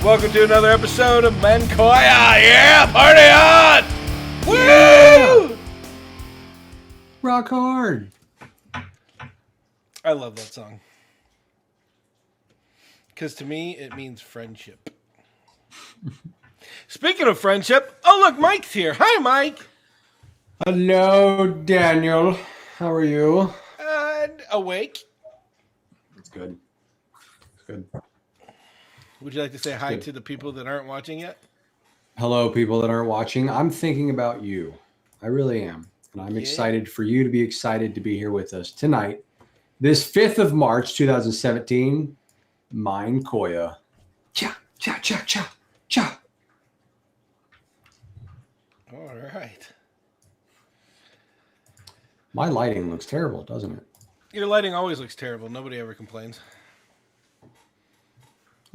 Welcome to another episode of Meincoia. Yeah, party on! Woo! Yeah. Rock hard. I love that song. Because to me, it means friendship. Speaking of friendship, oh look, Mike's here. Hi, Mike. Hello, Daniel. How are you? Awake. It's good. It's good. Would you like to say hi to the people that aren't watching yet? Hello, people that aren't watching. I'm thinking about you. I really am. And I'm excited for you to be excited to be here with us tonight. This 5th of March, 2017, Meincoia. Cha, cha, cha, cha, cha. All right. My lighting looks terrible, doesn't it? Your lighting always looks terrible. Nobody ever complains.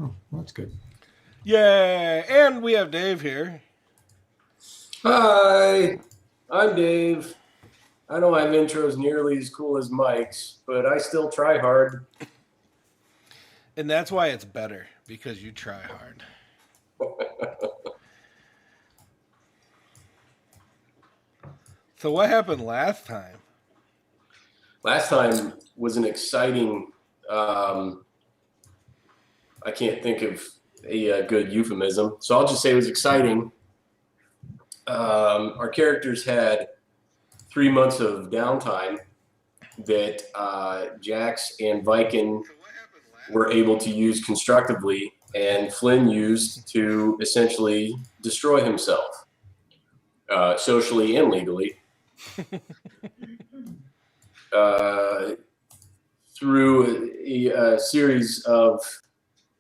Oh, well, that's good. Yay! And we have Dave here. Hi, I'm Dave. I don't have intros nearly as cool as Mike's, but I still try hard. And that's why it's better, because you try hard. So what happened last time? Last time was an exciting, I can't think of a good euphemism, so I'll just say it was exciting. Our characters had 3 months of downtime that Jax and Viking were able to use constructively, and Flynn used to essentially destroy himself, socially and legally. Through a series of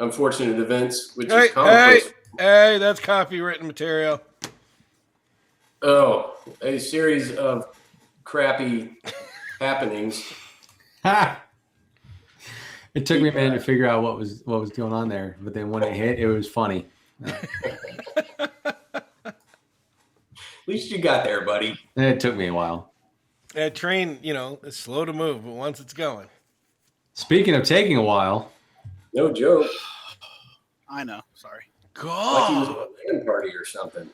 unfortunate events, which is commonplace. Hey, that's copywritten material. Oh, a series of crappy happenings. Ha! It took me a minute to figure out what was going on there, but then when it hit, it was funny. At least you got there, buddy. It took me a while. That train, is slow to move, but once it's going. Speaking of taking a while. No joke. I know. Sorry. Like he was God. at a wedding party or something.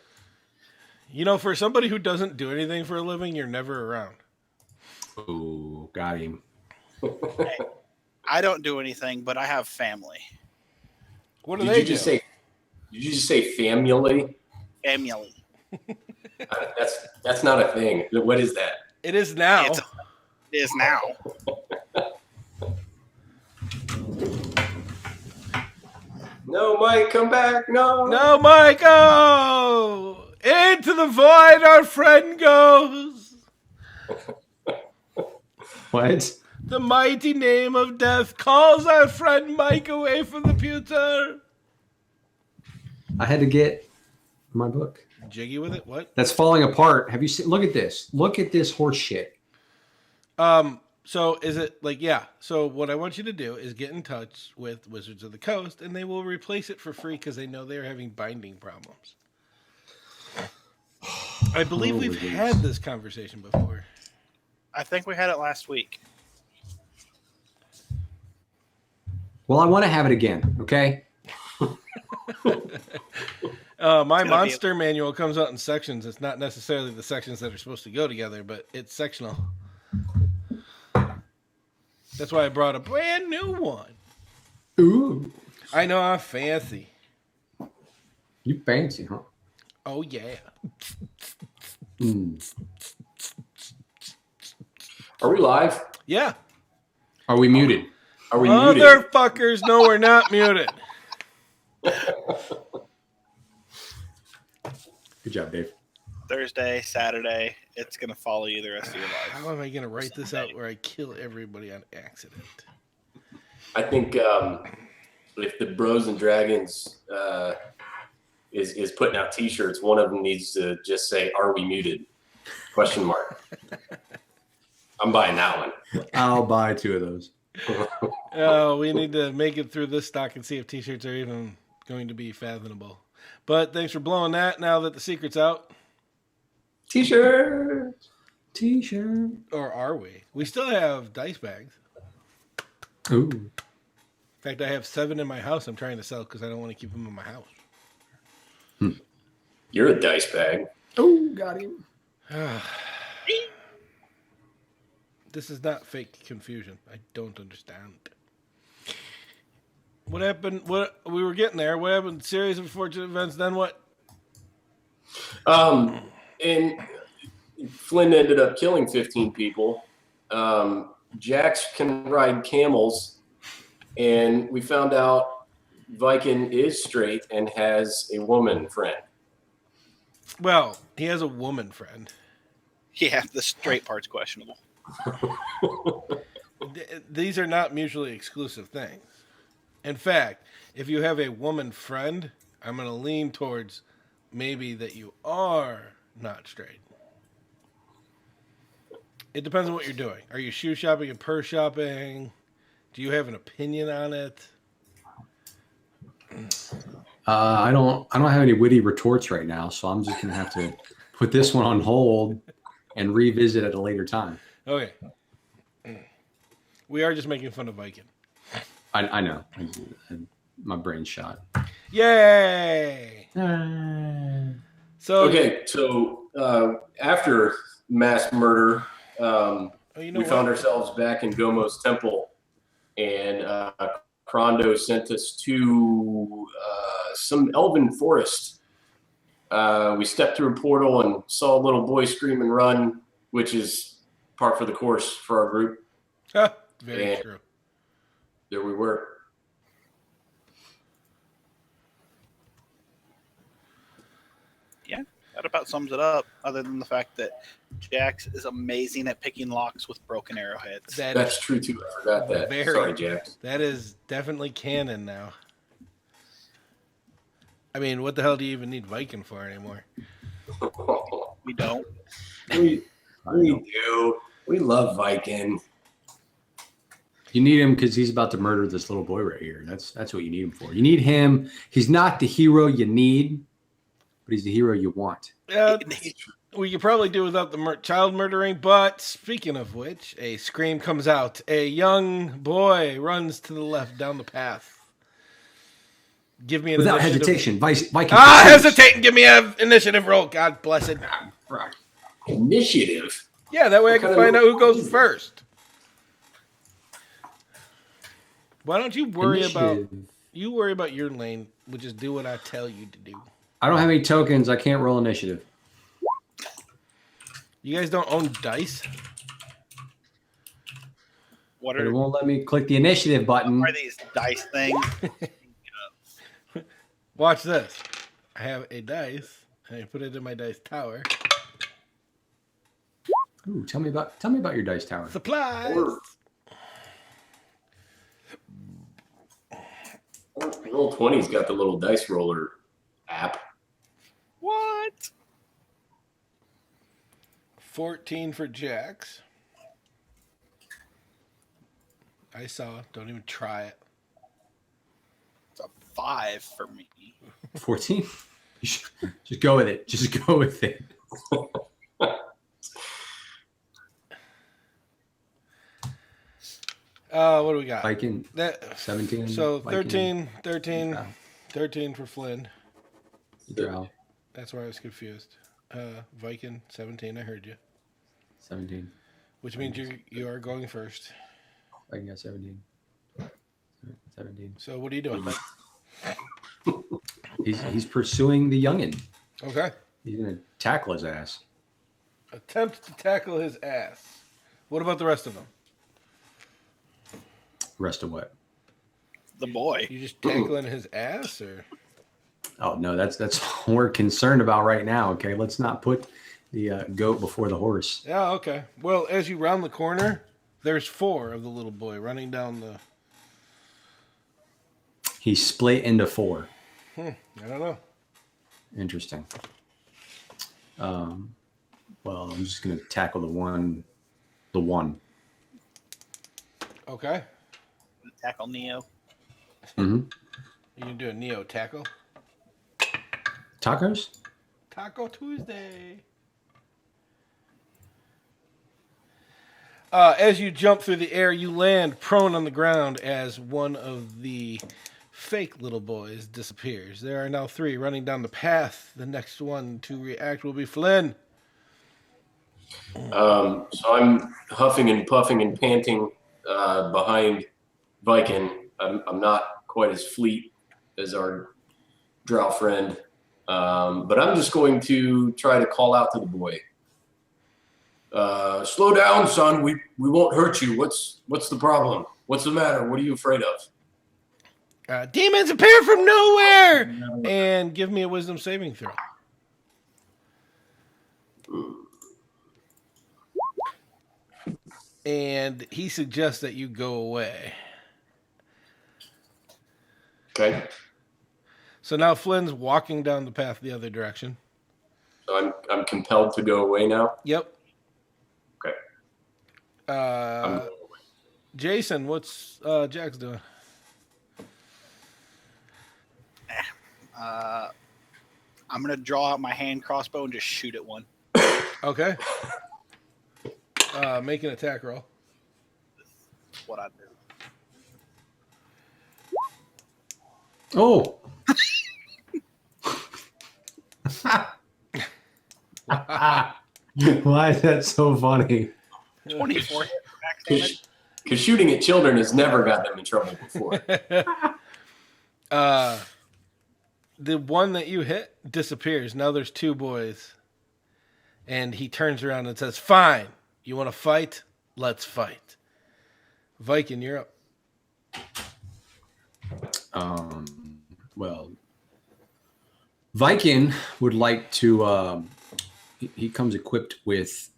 For somebody who doesn't do anything for a living, you're never around. Ooh, got him. Hey, I don't do anything, but I have family. What do Did they you just do? say? Did you just say family? Family. That's not a thing. What is that? It is now. It is now. No, Mike, come back. No. No, Michael! Into the void our friend goes. What? The mighty name of death calls our friend Mike away from the pewter. I had to get my book. Jiggy with it? What? That's falling apart. Have you seen? Look at this. Look at this horse shit. So is it so what I want you to do is get in touch with Wizards of the Coast and they will replace it for free because they know they're having binding problems. I believe we've had this conversation before. I think we had it last week. Well, I want to have it again. Okay. My monster manual comes out in sections. It's not necessarily the sections that are supposed to go together, but it's sectional. That's why I brought a brand new one. Ooh. I know I'm fancy. You fancy, huh? Oh, yeah. Are we live? Yeah. Are we muted? Are we muted? Motherfuckers, no, we're not muted. Good job, Dave. Thursday, Saturday. It's going to follow you the rest of your life. How am I going to write this out where I kill everybody on accident? I think if the Bros and Dragons is putting out T-shirts, one of them needs to just say, "Are we muted?" Question mark. I'm buying that one. I'll buy 2 of those. Oh, we need to make it through this stock and see if T-shirts are even going to be fathomable. But thanks for blowing that. Now that the secret's out. T-shirt. Or are we? We still have dice bags. Ooh. fact, I have 7 in my house I'm trying to sell because I don't want to keep them in my house. You're a dice bag. Oh, got him. This is not fake confusion. I don't understand. What happened? What we were getting there? What happened? Series of unfortunate events. Then what? And Flynn ended up killing 15 people. Jax can ride camels, and we found out Viking is straight and has a woman friend. Well, he has a woman friend. Yeah, the straight part's questionable. These are not mutually exclusive things. In fact, if you have a woman friend, I'm going to lean towards maybe that you are not straight. It depends on what you're doing. Are you shoe shopping and purse shopping? Do you have an opinion on it? I don't have any witty retorts right now, so I'm just gonna have to put this one on hold and revisit at a later time. Okay. We are just making fun of Viking. I know. My brain's shot. Yay! So After mass murder, we found what? ourselves back in Gomo's temple, and Krondo sent us to some elven forest. We stepped through a portal and saw a little boy scream and run, which is par for the course for our group. Very true. There we were. Yeah, that about sums it up, other than the fact that Jax is amazing at picking locks with broken arrowheads. That's true, too. I forgot that. Sorry, Jax. That is definitely canon now. I mean, what the hell do you even need Viking for anymore? We don't. We do. We love Viking. You need him because he's about to murder this little boy right here. That's what you need him for. You need him. He's not the hero you need, but he's the hero you want. We could probably do without the child murdering, but speaking of which, a scream comes out. A young boy runs to the left down the path. Give me an without initiative. hesitation. Viking. Hesitate and give me an initiative roll. God bless it. Initiative? Yeah, that way I can find out who goes first. Why don't you worry about your lane, which is do what I tell you to do. I don't have any tokens. I can't roll initiative. You guys don't own dice? It won't let me click the initiative button. What are these dice things? Watch this. I have a dice, and I put it in my dice tower. Ooh, tell me about your dice tower. Supplies. Roll20's got the little dice roller app. What? 14 for Jax. I saw. Don't even try it. It's a 5 for me. 14? Just go with it. Just go with it. What do we got? Viking 17. So Viking, 13 for Flynn. Drow. That's where I was confused. Viking 17. I heard you. 17. Which means you are going first. Viking got 17. 17. So what are you doing, Mike? He's pursuing the youngin. Okay. He's gonna tackle his ass. Attempt to tackle his ass. What about the rest of them? Rest of what? The boy. You just tackling his ass, or? Oh no, that's what we're concerned about right now. Okay, let's not put the goat before the horse. Yeah. Okay. Well, as you round the corner, there's 4 of the little boy running down the. He's split into 4. I don't know. Interesting. Well, I'm just gonna tackle the one. Okay. Tackle Neo. Mm-hmm. You can do a Neo tackle. Tacos? Taco Tuesday. As you jump through the air, you land prone on the ground as one of the fake little boys disappears. There are now 3 running down the path. The next one to react will be Flynn. So I'm huffing and puffing and panting behind Viking. I'm not quite as fleet as our drow friend, but I'm just going to try to call out to the boy. Slow down, son. We won't hurt you. What's the problem? What's the matter? What are you afraid of? Demons appear from nowhere! And give me a wisdom saving throw. And he suggests that you go away. Okay. So now Flynn's walking down the path the other direction. So I'm compelled to go away now. Yep. Okay. I'm going away. Jason, what's Jax doing? I'm gonna draw out my hand crossbow and just shoot at one. Okay. Make an attack roll. That's what I do. Oh. Why is that so funny? 24 hit max damage. Because shooting at children has never got them in trouble before. The one that you hit disappears. Now there's 2 boys. And he turns around and says, "Fine. You want to fight? Let's fight." Viking, you're up. Well, Viking would like to. He comes equipped with.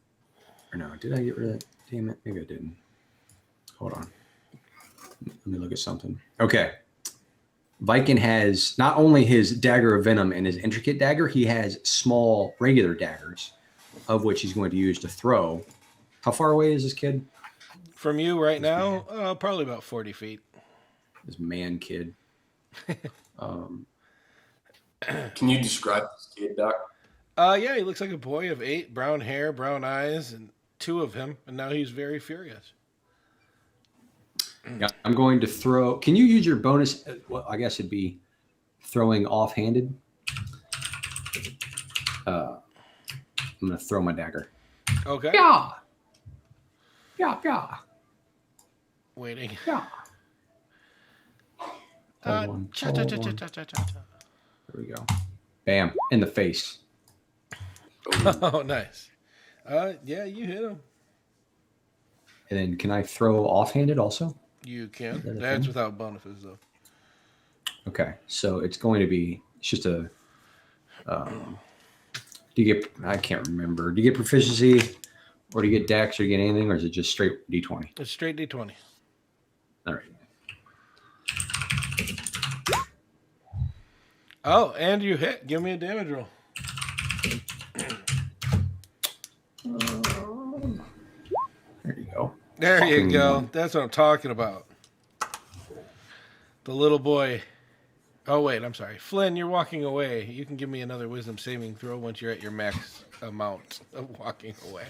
Or no, did I get rid of that? Damn it! Maybe I didn't. Hold on. Let me look at something. Okay. Viking has not only his dagger of venom and his intricate dagger, he has small regular daggers, of which he's going to use to throw. How far away is this kid? From you right now, probably about 40 feet. This man kid. Can you describe this kid, Doc? Yeah, he looks like a boy of 8, brown hair, brown eyes, and 2 of him, and now he's very furious. Yeah, I'm going to throw. Can you use your bonus? Well, I guess it'd be throwing offhanded. I'm going to throw my dagger. Okay. Yeah. Yeah, yeah. Waiting. Yeah. Cha cha cha cha There cha cha cha. we go. Bam. In the face. Oh, nice. Yeah, you hit him. And then can I throw offhanded also? You can. that a That's thing? without bonuses, though. Okay. So it's going to be, it's just a, do you get, I can't remember. Do you get proficiency or do you get dex or do you get anything or is it just straight D20? It's straight D20. All right. Oh, and you hit. Give me a damage roll. There you go. There you Fucking go. one. That's what I'm talking about. The little boy. Oh, wait, I'm sorry. Flynn, you're walking away. You can give me another wisdom saving throw once you're at your max amount of walking away.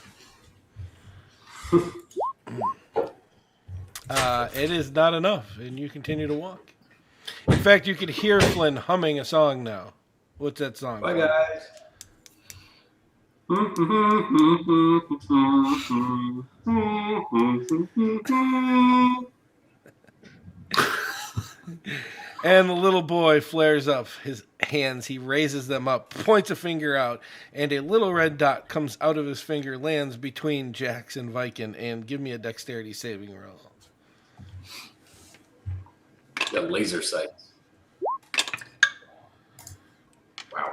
It is not enough, and you continue to walk. In fact, you could hear Flynn humming a song now. What's that song? Bye, guys. And the little boy flares up his hands. He raises them up, points a finger out, and a little red dot comes out of his finger, lands between Jax and Viking, and give me a dexterity saving roll. Got laser sights. Wow.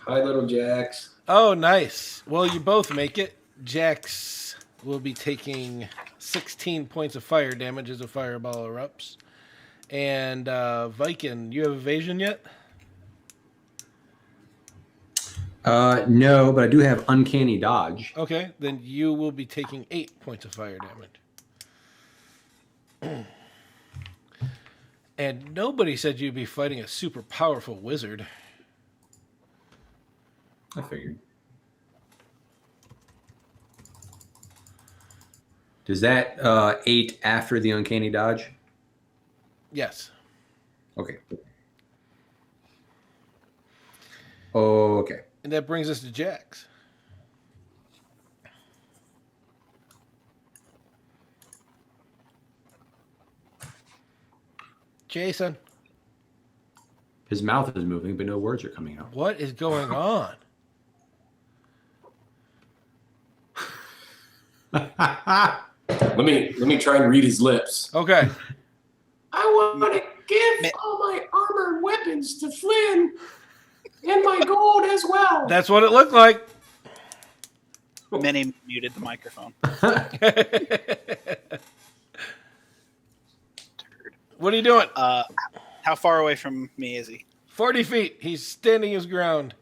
Hi, little Jax. Oh, nice. Well, you both make it. Jax will be taking 16 points of fire damage as a fireball erupts. And Viking, you have evasion yet? No, but I do have uncanny dodge. Okay, then you will be taking 8 points of fire damage. And nobody said you'd be fighting a super powerful wizard. I figured. Does that 8 after the uncanny dodge? Yes. Okay. Okay. And that brings us to Jax. Jason, His mouth is moving, but no words are coming out. what is going on? Let me try and read his lips. Okay. I want to give all my armored weapons to Flynn and my gold as well. That's what it looked like. Minnie muted the microphone. What are you doing? How far away from me is he? 40 feet. He's standing his ground.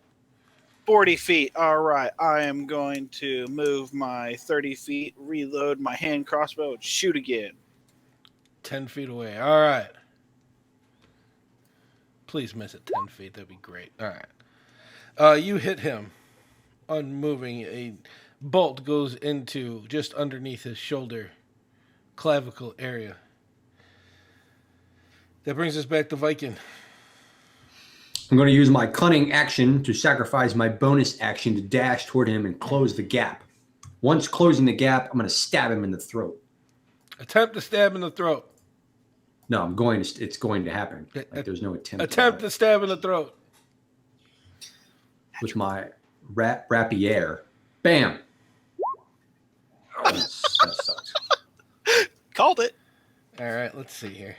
40 feet. All right. I am going to move my 30 feet, reload my hand crossbow, and shoot again. 10 feet away. All right. Please miss it 10 feet. That'd be great. All right. You hit him. Unmoving. A bolt goes into just underneath his shoulder, clavicle area. That brings us back to Viking. I'm going to use my cunning action to sacrifice my bonus action to dash toward him and close the gap. Once closing the gap, I'm going to stab him in the throat. Attempt to stab in the throat. No, I'm going to. It's going to happen. Like there's no attempt. Attempt to stab in the throat. With my rapier. Bam. Oh, that sucks. Called it. All right, let's see here.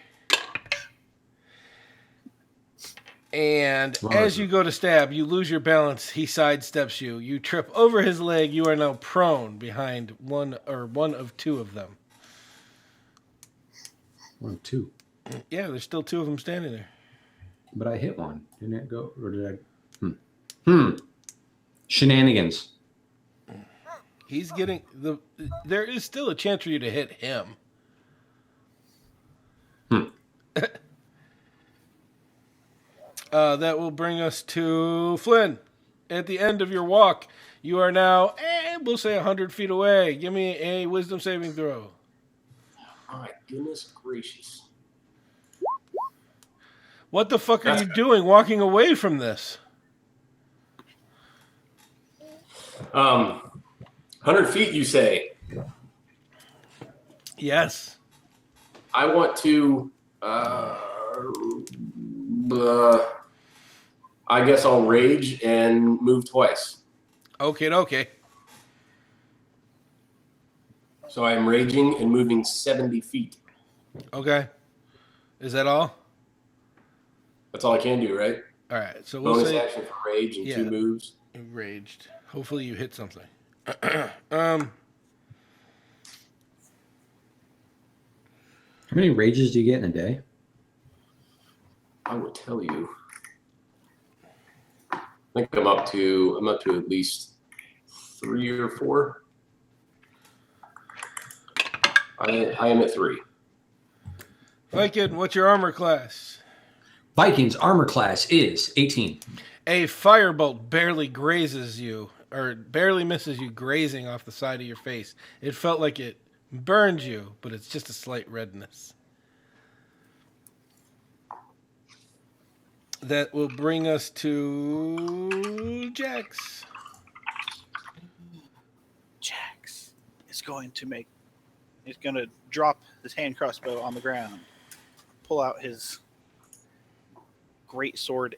And as you go to stab, you lose your balance. He sidesteps you. You trip over his leg. You are now prone behind one of two of them. 1, 2. Yeah, there's still two of them standing there. But I hit one. Didn't it go? Or did I? Shenanigans. He's getting there is still a chance for you to hit him. That will bring us to Flynn. At the end of your walk, you are now, we'll say 100 feet away. Give me a wisdom saving throw. My goodness gracious. What the fuck are you doing walking away from this? 100 feet, you say? Yes. I want to. I guess I'll rage and move twice. Okay. So I am raging and moving 70 feet. Okay. Is that all? That's all I can do, right? All right. So we'll Bonus say action for rage and 2 moves. Enraged. Hopefully you hit something. How many rages do you get in a day? I will tell you. I think I'm up to at least 3 or 4. I am at 3. Viking, what's your armor class? Viking's armor class is 18. A firebolt barely grazes you, or barely misses you, grazing off the side of your face. It felt like it burned you, but it's just a slight redness. That will bring us to Jax. Jax is going to drop his hand crossbow on the ground, pull out his great sword,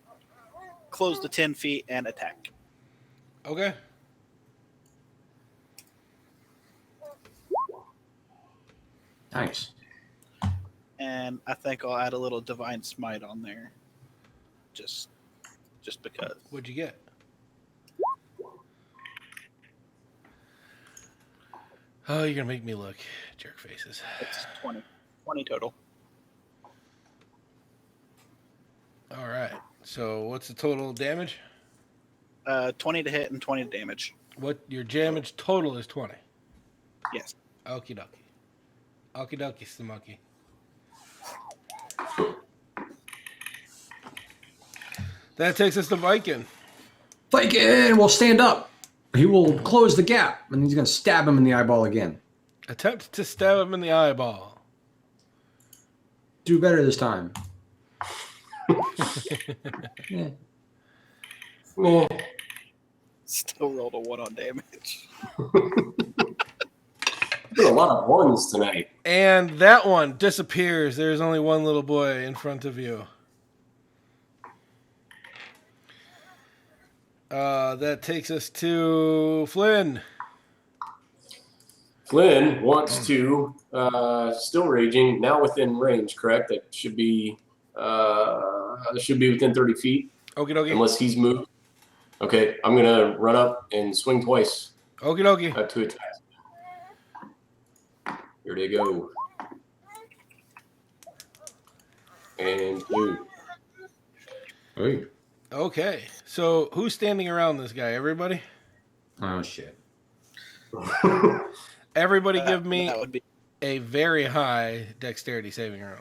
close the 10 feet, and attack. Okay. Nice. And I think I'll add a little divine smite on there, just because. What'd you get? Oh, you're gonna make me look. Jerk faces. It's 20 total. All right. So what's the total damage? 20 to hit and 20 to damage. What your damage total is 20. Yes. Okie dokie. Okie dokie, Smoky. That takes us to Viking. Viking will stand up. He will close the gap, and he's going to stab him in the eyeball again. Attempt to stab him in the eyeball. Do better this time. Yeah. Meh. Still rolled a 1 on damage. Been a lot of ones tonight. And that one disappears. There's only one little boy in front of you. That takes us to Flynn. Flynn wants to, still raging, now within range, correct? That should be within 30 feet, Okie dokie. unless he's moved. Okay, I'm going to run up and swing twice. Okie dokie. 2 attacks. Here they go. And 2. Hey. Okay. So who's standing around this guy? Everybody? Oh, shit. Everybody give me That would be a very high dexterity saving roll.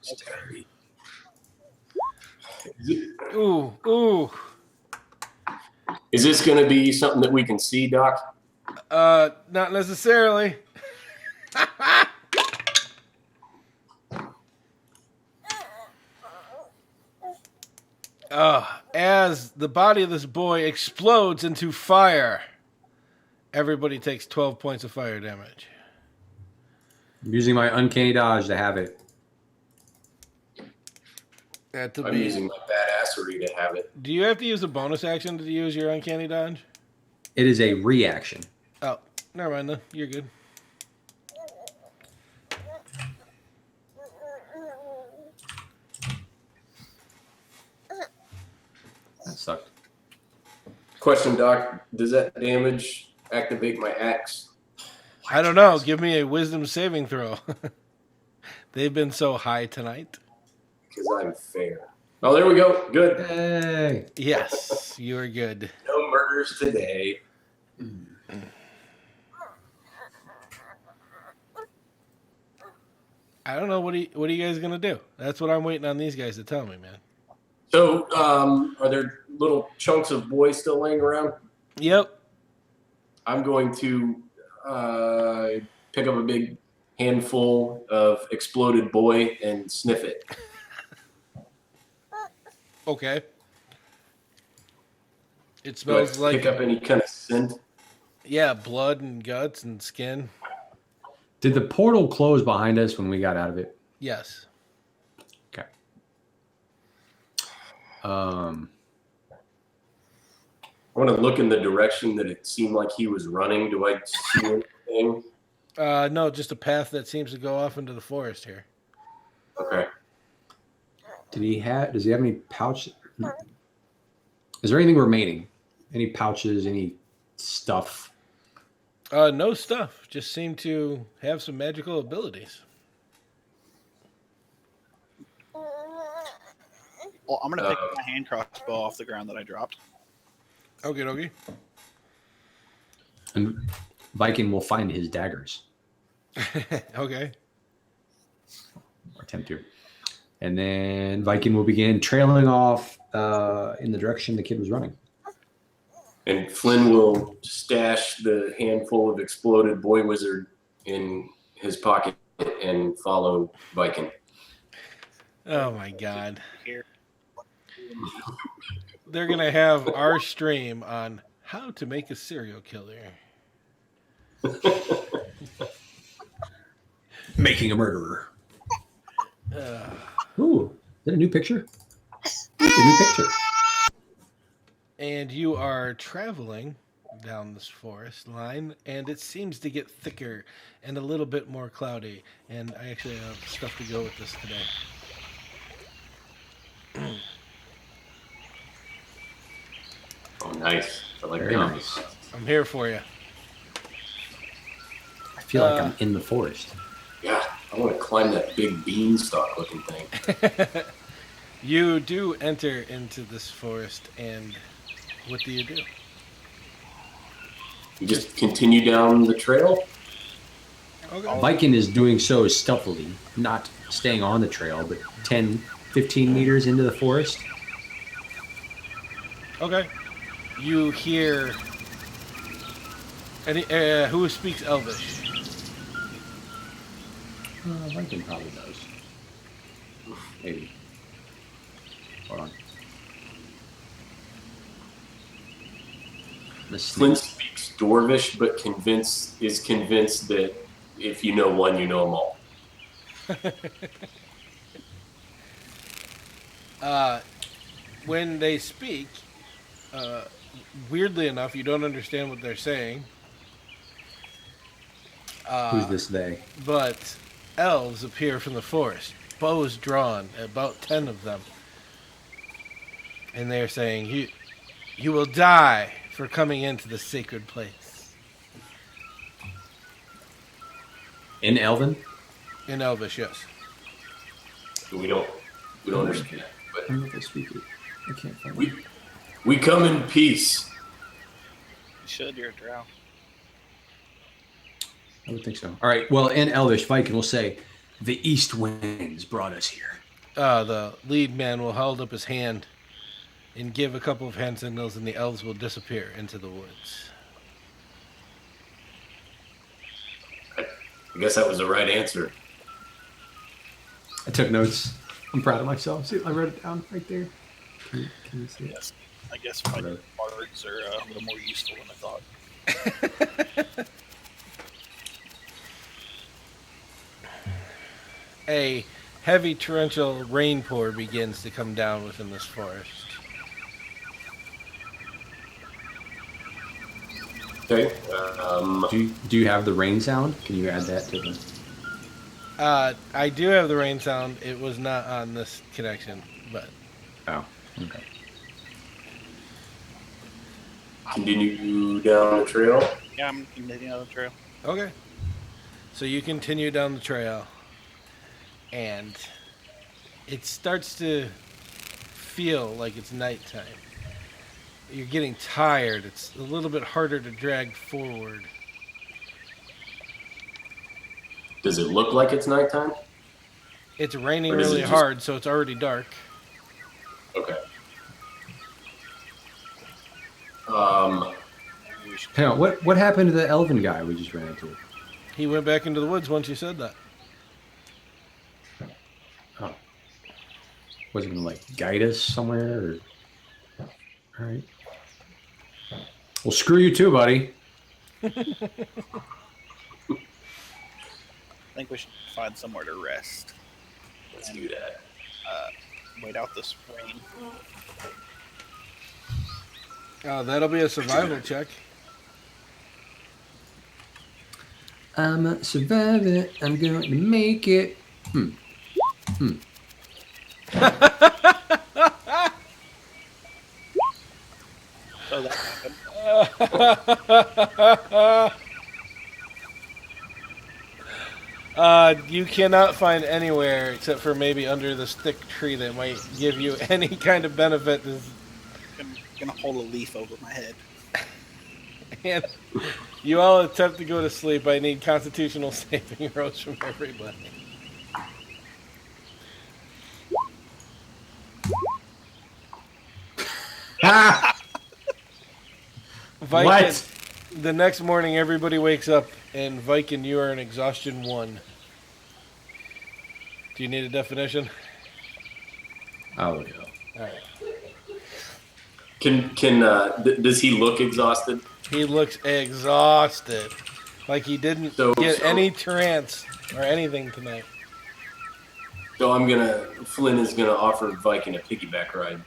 Dexterity. Ooh. Is this going to be something that we can see, Doc? Not necessarily. As the body of this boy explodes into fire, everybody takes 12 points of fire damage. I'm using my uncanny dodge to have it. I'm using my badassery to have it. Do you have to use a bonus action to use your uncanny dodge? It is a reaction. Oh, never mind then. You're good. That sucked. Question, Doc. Does that damage activate my axe? I don't know. Give me a wisdom saving throw. They've been so high tonight. Because I'm fair. Oh, there we go. Good. Hey. Yes, you are good. No murders today. I don't know. What are you guys going to do? That's what I'm waiting on these guys to tell me, man. So, are there little chunks of boys still laying around? Yep. I'm going to pick up a big handful of exploded boy and sniff it. Okay. It Do I smells like pick up any kind of scent? blood and guts and skin. Did the portal close behind us when we got out of it? Yes. Okay. I want to look in the direction that it seemed like he was running. Do I see anything? No, just a path that seems to go off into the forest here. Okay. Does he have any pouch? Is there anything remaining? Any pouches, any stuff? No stuff. Just seem to have some magical abilities. Well, I'm gonna pick up my hand crossbow off the ground that I dropped. Okay. And Viking will find his daggers. Okay. Or attempt to. And then Viking will begin trailing off in the direction the kid was running. And Flynn will stash the handful of exploded boy wizard in his pocket and follow Viking. Oh my God. Here. They're going to have our stream on how to make a serial killer. Making a murderer. Ooh, is that a new picture? A new picture. And you are traveling down this forest line, and it seems to get thicker and a little bit more cloudy. And I actually have stuff to go with this today. Oh, nice. I like Very that. nice. I'm here for you. I feel like I'm in the forest. Yeah, I want to climb that big beanstalk looking thing. You do enter into this forest, and what do you do? You just continue down the trail? Okay. Viking is doing so stealthily, not staying on the trail, but 10, 15 meters into the forest. Okay. You hear any who speaks Elvish? Viking probably does. Maybe. Hold on. Flynn speaks Dwarvish, but is convinced that if you know one, you know them all. When they speak, uh, weirdly enough, you don't understand what they're saying. Who's this they? But elves appear from the forest, bows drawn, about 10 of them. And they're saying, you will die for coming into the sacred place. In Elven? In Elvish, yes. We don't understand. I don't know if they speak it. I can't find But it. we come in peace. You should. You're a drow. I would think so. All right. Well, in Elvish, Viking will say, the east winds brought us here. The lead man will hold up his hand and give a couple of hand signals, and the elves will disappear into the woods. I guess that was the right answer. I took notes. I'm proud of myself. See, I wrote it down right there. Can you see it? Yes. I guess bards are a little more useful than I thought. A heavy torrential rainpour begins to come down within this forest. Okay. Do you have the rain sound? Can you add that to the... I do have the rain sound. It was not on this connection, but... Oh, okay. Continue down the trail. Yeah, I'm continuing on the trail. Okay. So you continue down the trail, and it starts to feel like it's nighttime. You're getting tired. It's a little bit harder to drag forward. Does it look like it's nighttime? It's raining Or is it really just- hard, so it's already dark. Okay. Hang on. What happened to the Elven guy we just ran into? He went back into the woods once you said that. Oh. Was he going to, like, guide us somewhere? Or... All right. Well, screw you too, buddy. I think we should find somewhere to rest. Let's do that. Wait out this rain. That'll be a survival check. I'm a survivor. I'm going to make it. So that happened. You cannot find anywhere except for maybe under this thick tree that might give you any kind of benefit. I'm gonna hold a leaf over my head. And you all attempt to go to sleep. I need constitutional saving throws from everybody. Ah! Viking, What? the next morning, everybody wakes up, and Viking, you are in exhaustion 1. Do you need a definition? I'll look it up. All right. Does he look exhausted? He looks exhausted, like he didn't get any trance or anything tonight. So Flynn is gonna offer Viking a piggyback ride.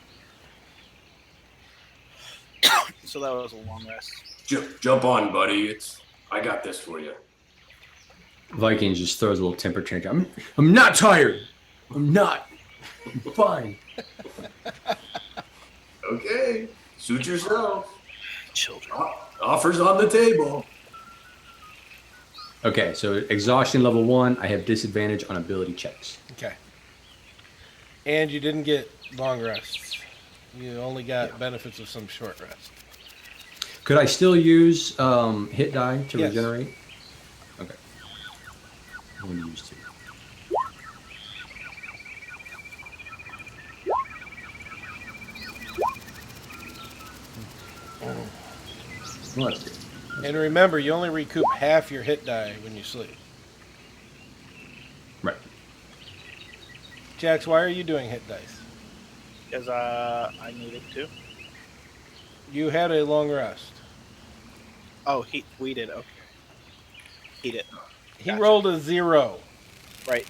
So that was a long rest. Jump on, buddy. I got this for you. Viking just throws a little temper tantrum. I'm not tired. I'm not. I'm fine. Okay. Suit yourself. Children. Offers on the table. Okay, so exhaustion level 1. I have disadvantage on ability checks. Okay. And you didn't get long rests. You only got benefits of some short rest. Could I still use hit die to Yes. regenerate? Okay. I'm going to use 2. Well, that's good. And remember, you only recoup half your hit die when you sleep. Right. Jax, why are you doing hit dice? Because I needed to. You had a long rest. Oh, we did. Okay. He didn't. He Gotcha. rolled a 0. Right.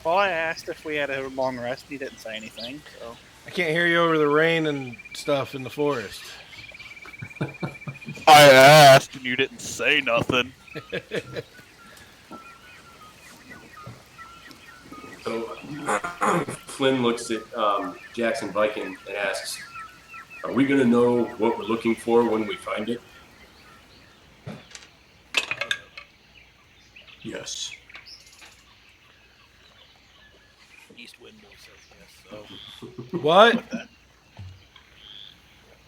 Well, I asked if we had a long rest. He didn't say anything. So I can't hear you over the rain and stuff in the forest. I asked and you didn't say nothing. So Flynn looks at Jackson Viking and asks, "Are we going to know what we're looking for when we find it?" Yes. East Wind Boy says yes. So What? with that,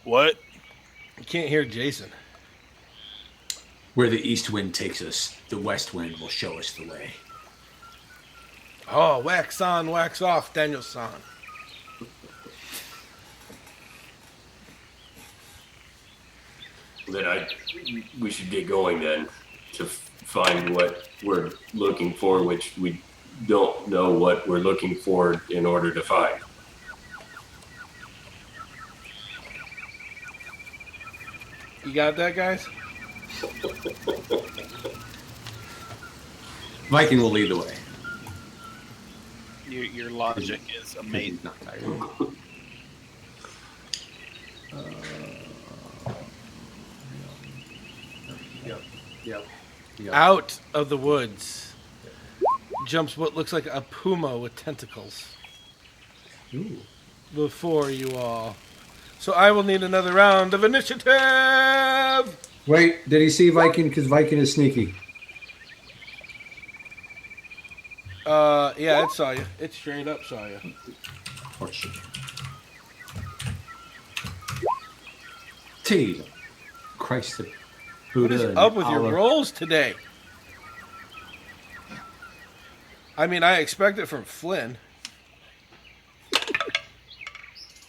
What? You can't hear Jason. Where the east wind takes us, the west wind will show us the way. Oh, wax on, wax off, Daniel-san. Then we should get going then to find what we're looking for, which we don't know what we're looking for in order to find. You got that, guys? Viking will lead the way. your logic is amazing. He's not tired. Yep. Out of the woods jumps what looks like a puma with tentacles Ooh. before you all. So I will need another round of initiative. Wait, did he see Viking? Because Viking is sneaky. Yeah, it saw you. It straight up saw you. Or shit. Jeez. Christ, the What Buddha. is and up with your Allah. rolls today? I mean, I expect it from Flynn.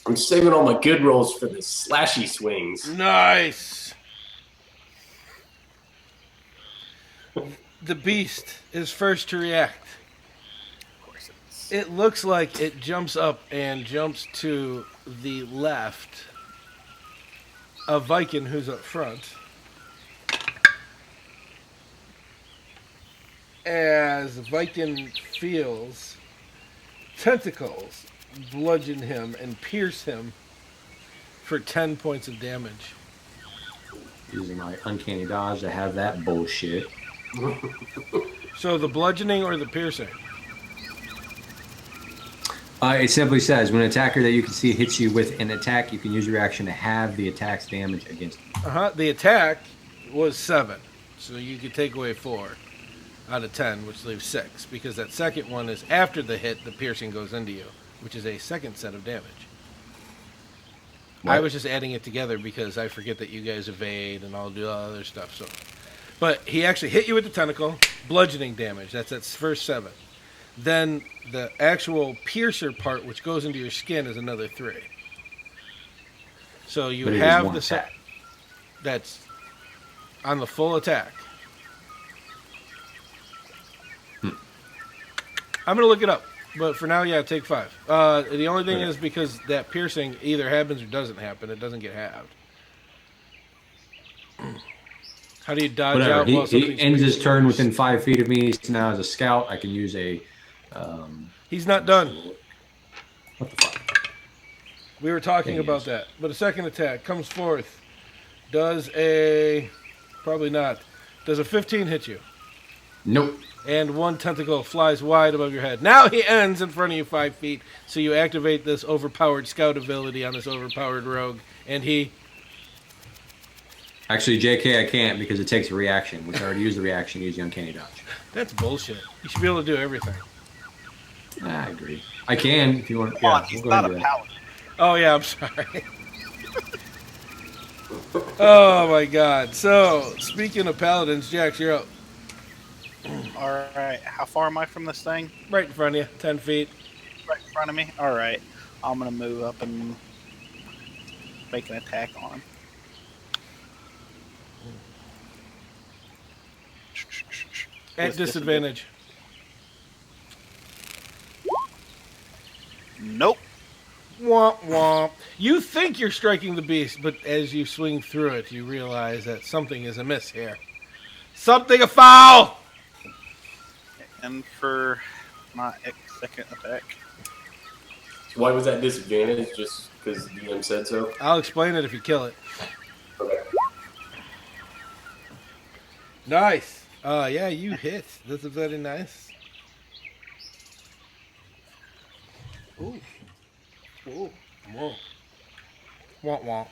I'm saving all my good rolls for the slashy swings. Nice. The beast is first to react. Of course it is. It looks like it jumps up and jumps to the left of Viking, who's up front. As Viking feels tentacles bludgeon him and pierce him for 10 points of damage. Using my uncanny dodge to have that bullshit. So the bludgeoning or the piercing? It simply says when an attacker that you can see hits you with an attack, you can use your action to have the attack's damage against you. The attack was 7, so you could take away 4 out of 10, which leaves 6, because that second one is after the hit, the piercing goes into you, which is a second set of damage. What? I was just adding it together because I forget that you guys evade and all do other stuff. So, but he actually hit you with the tentacle, bludgeoning damage. That's its first 7. Then the actual piercer part, which goes into your skin, is another 3. So you But it is have one the attack. that's on the full attack. I'm gonna look it up, but for now, yeah, take 5. The only thing Okay. is because that piercing either happens or doesn't happen. It doesn't get halved. How do you dodge Whatever. out? while He something's ends his piercing turn yours? within 5 feet of me. So now as a scout, I can use a. He's not done. What the fuck? We were talking Yeah, he about is. that. But a second attack comes forth. Does a probably not. Does a 15 hit you? Nope. And one tentacle flies wide above your head. Now he ends in front of you 5 feet. So you activate this overpowered scout ability on this overpowered rogue, and he. Actually, JK, I can't because it takes a reaction, which I already used the reaction to use the uncanny dodge. That's bullshit. You should be able to do everything. I agree. I can if you want. Come on, Yeah, he's we'll go not ahead a and do that. paladin. Oh, yeah, I'm sorry. Oh, my God. So, speaking of paladins, Jax, you're up. All right, how far am I from this thing? Right in front of you, 10 feet. Right in front of me. All right, I'm gonna move up and make an attack on him. At With disadvantage. Nope. Womp womp. You think you're striking the beast, but as you swing through it, you realize that something is amiss here. Something afoul! And for my second attack, Why was that disadvantage? Just because DM said so? I'll explain it if you kill it. Okay. Nice. Yeah, you hit. This is very nice. Ooh. Ooh. Whoa. Womp womp.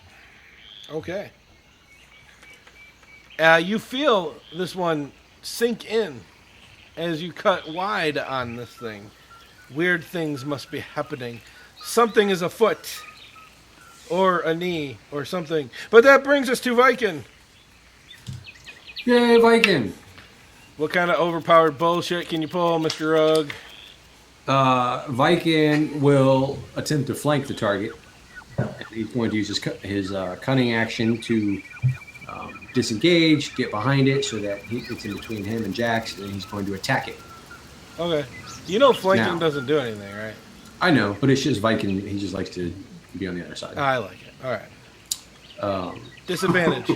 Okay. You feel this one sink in as you cut wide on this thing. Weird things must be happening. Something is afoot. Or a knee. Or something. But that brings us to Viking. Yay, Viking! What kind of overpowered bullshit can you pull, Mr. Rugg? Viking will attempt to flank the target. And he's going to use his cunning action to disengage, get behind it so that it's in between him and Jax, and he's going to attack it. Okay. You know flanking Now. doesn't do anything, right? I know, but it's just Viking. He just likes to be on the other side. I like it. All right. Um, Disadvantage.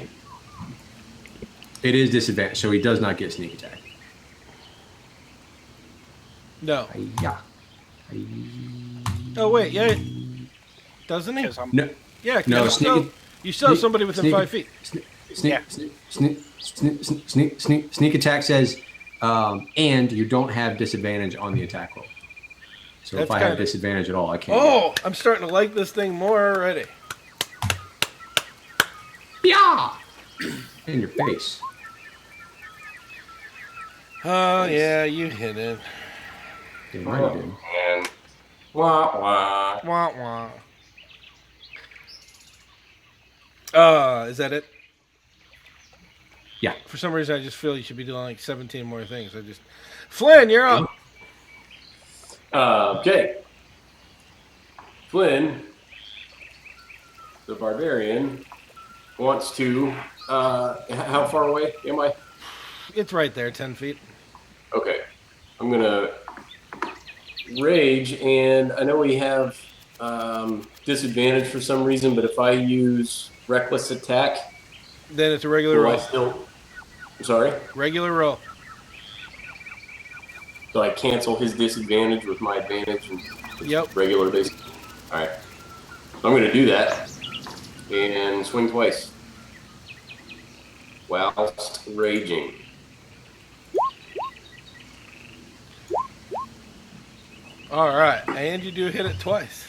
it is disadvantage, so he does not get sneak attack. No. Yeah. Oh, wait. Yeah. Doesn't he? because I'm No, Yeah. no, you still, sneak- you still have sneak- somebody within sneak- 5 feet. Sneak, sneak attack says, and you don't have disadvantage on the attack roll. So That's if I have kinda- disadvantage at all, I can't. Oh, I'm starting to like this thing more already. Yeah! In your face. Oh, yeah, you hit it. Damn right you did. And wah wah. Wah, wah. Is that it? Yeah. For some reason, I just feel you should be doing like 17 more things. Flynn, you're up. Okay. Flynn, the barbarian, wants to. How far away am I? It's right there, 10 feet. Okay. I'm gonna rage, and I know we have disadvantage for some reason, but if I use reckless attack, Then it's a regular will I roll. still? I'm sorry. Regular roll. So I cancel his disadvantage with my advantage and Yep. regular base. All right. So I'm gonna do that and swing twice whilst raging. All right. And you do hit it twice.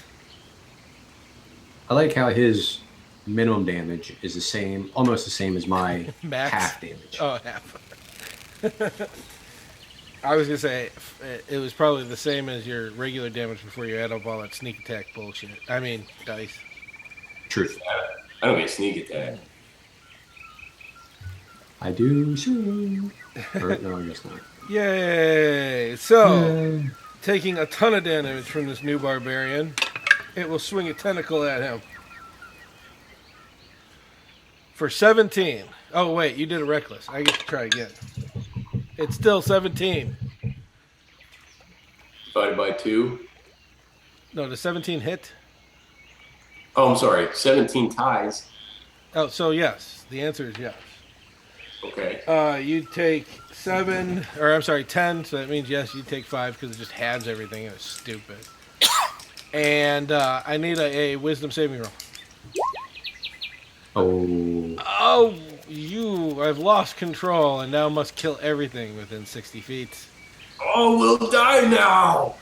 I like how his minimum damage is the same, almost the same as my Max? half damage. Oh, half. I was going to say, it was probably the same as your regular damage before you add up all that sneak attack bullshit. I mean, dice. Truth. I don't get sneak attack. I do soon. Or, no, I guess not. Yay! So, taking a ton of damage from this new barbarian, it will swing a tentacle at him. For 17. Oh, wait, you did a reckless. I get to try again. It's still 17. Divided by 2. No, the 17 hit? Oh, I'm sorry. 17 ties. Oh, so yes. The answer is yes. Okay. You take 10, so that means yes, you take 5 because it just halves everything. It was stupid. And I need a wisdom saving roll. Oh. Oh, I've lost control and now must kill everything within 60 feet. Oh, we'll die now.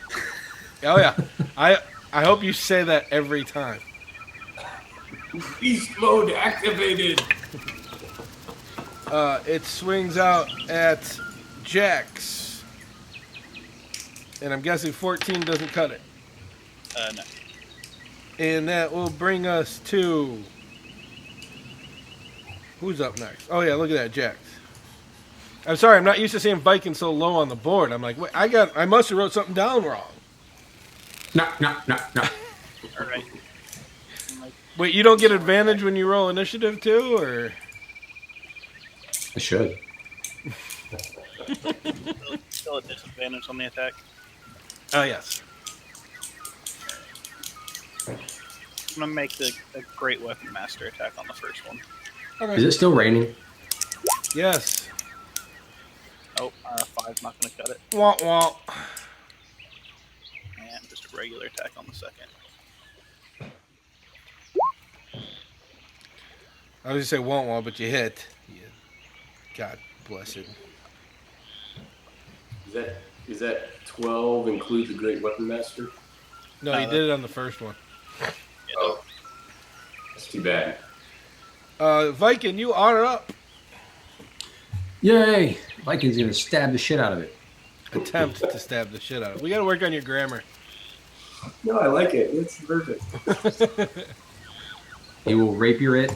Oh, yeah. I hope you say that every time. Beast mode activated. It swings out at Jax. And I'm guessing 14 doesn't cut it. no. And that will bring us to... Who's up next? Oh, yeah, look at that, Jax. I'm sorry, I'm not used to seeing Viking so low on the board. I'm like, wait, I must have wrote something down wrong. No. All right. Wait, you don't get advantage when you roll initiative too, or? I should. Still a disadvantage on the attack. Oh, yes. I'm gonna make a great weapon master attack on the first one. Is Okay. it still raining? Yes. Oh, 5's not gonna cut it. Wah, wah. And just a regular attack on the second. I was going to say won't wah, but you hit. Yeah. God bless it. Is that 12 include the Great Weapon Master? No, No, he that- did it on the first one. Oh, that's too bad. Viking, you are up. Yay! Viking's gonna stab the shit out of it. Attempt to stab the shit out of it. We got to work on your grammar. No, I like it. It's perfect. He will rapier it,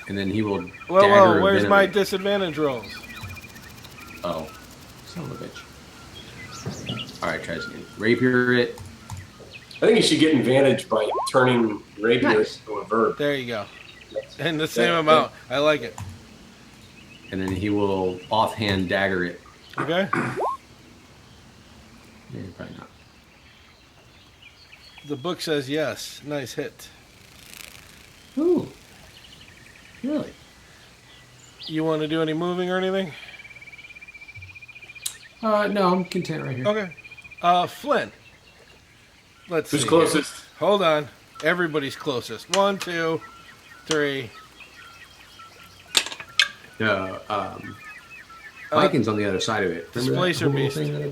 and then he will Well, dagger. where's my venom it. disadvantage rolls? Oh, son of a bitch! All right, try this again. Rapier it. I think you should get advantage by turning rapier Nice. into a verb. There you go. And the same Yeah, amount. I like it. And then he will offhand dagger it. Okay? Yeah, probably not. The book says yes. Nice hit. Ooh. Really? You want to do any moving or anything? No, I'm content right here. Okay. Flynn. Let's Who's see. closest? Here. Hold on. Everybody's closest. 1, 2, 3. Viking's on the other side of it. Remember Displacer that little beast. thing that I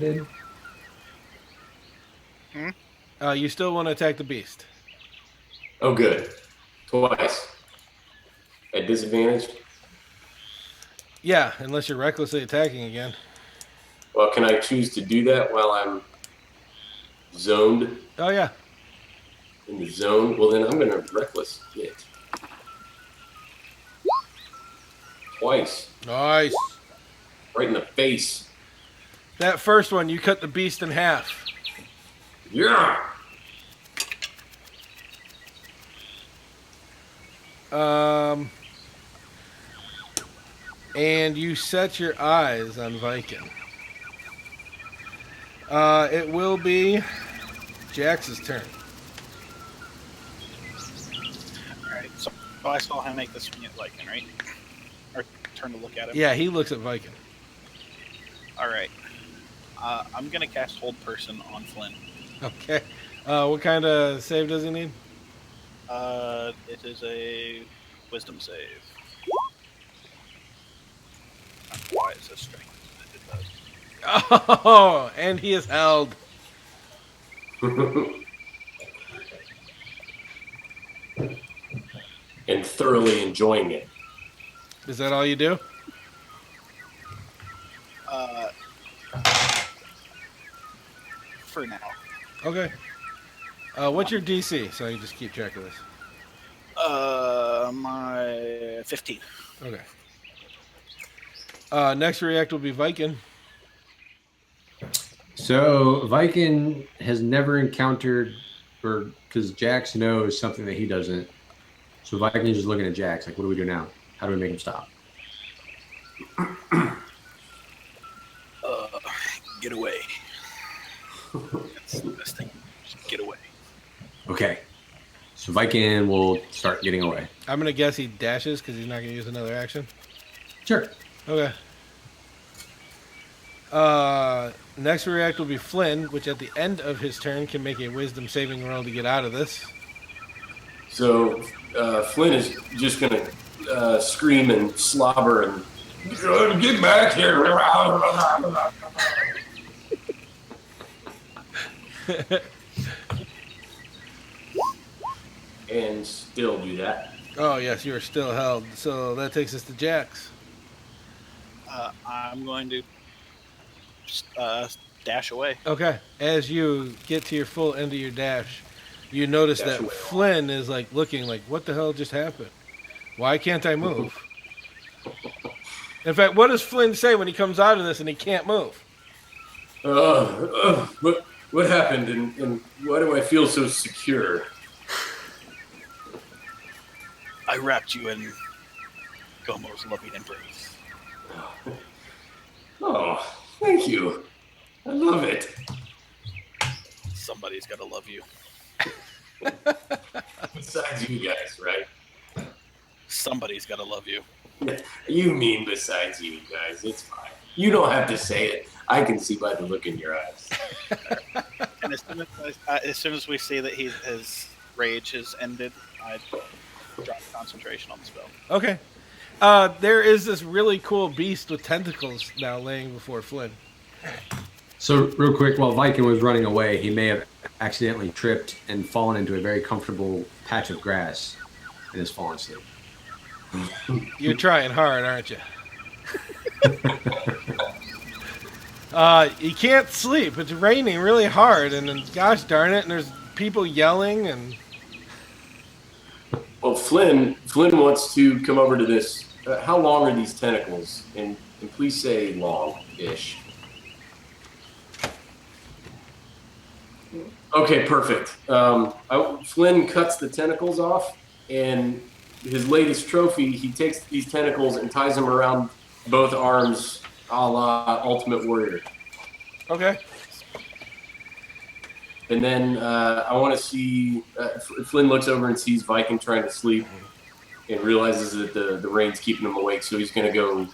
did? You still want to attack the beast. Oh, good. Twice. At disadvantage? Yeah, unless you're recklessly attacking again. Well, can I choose to do that while I'm zoned Oh, yeah. in the zone? Well, then I'm going to reckless hit. Twice. Nice. Right in the face. That first one, you cut the beast in half. Yeah! And you set your eyes on Viking. It will be Jax's turn. Alright, so I saw him make the swing at Viking, right? Or turn to look at him. Yeah, he looks at Viking. Alright. I'm gonna cast Hold Person on Flynn. Okay. What kind of save does he need? It is a Wisdom save. Why is this strength? It does. Oh, and he is held. And thoroughly enjoying it. Is that all you do? For now. Okay. What's your DC? So you just keep track of this. My 15. Okay. Next react will be Viking. So Viking has never encountered, or because Jax knows something that he doesn't. So Viking's just looking at Jax, like, what do we do now? How do we make him stop? Get away. That's the best thing. Just get away. Okay. So Viking will start getting away. I'm gonna guess he dashes because he's not gonna use another action. Sure. Okay. Next react will be Flynn, which at the end of his turn can make a wisdom saving roll to get out of this. So Flynn is just going to scream and slobber and get back here. And still do that. Oh yes, you are still held. So that takes us to Jax. I'm going to just, dash away. Okay. As you get to your full end of your dash, you notice Dash that away. Flynn is like looking like, what the hell just happened? Why can't I move? In fact, what does Flynn say when he comes out of this and he can't move? What happened and why do I feel so secure? I wrapped you in Gomo's loving embrace. Oh, thank you. I love it. Somebody's got to love you. Besides you guys, right? Somebody's got to love you. You mean besides you guys. It's fine. You don't have to say it. I can see by the look in your eyes. And as soon as we see that his rage has ended, I drop concentration on the spell. Okay. There is this really cool beast with tentacles now laying before Flynn. So, real quick, while Viking was running away, he may have accidentally tripped and fallen into a very comfortable patch of grass and has fallen asleep. You're trying hard, aren't you? You can't sleep. It's raining really hard, and then, gosh darn it, and there's people yelling, and Well, Flynn wants to come over to this. How long are these tentacles? And please say long-ish. Okay, perfect. Flynn cuts the tentacles off, and his latest trophy, he takes these tentacles and ties them around both arms, a la Ultimate Warrior. okay. And then I want to see Flynn looks over and sees Viking trying to sleep, and realizes that the rain's keeping him awake. So he's going to go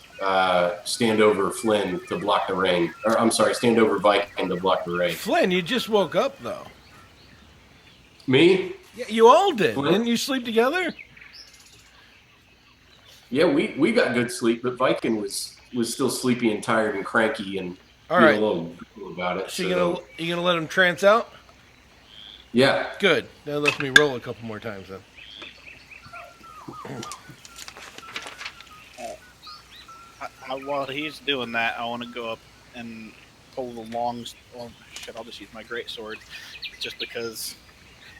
stand over Flynn to block the rain. Or I'm sorry, stand over Viking to block the rain. Flynn, you just woke up, though. Me? Yeah, you all did. Flynn? Didn't you sleep together? Yeah, we got good sleep, but Viking was still sleepy and tired and cranky and All being right. a little brutal about it. So you gonna let him trance out? Yeah. Good. Now let me roll a couple more times then. While he's doing that, I want to go up and pull the long. Well, shit, I'll just use my great sword, just because.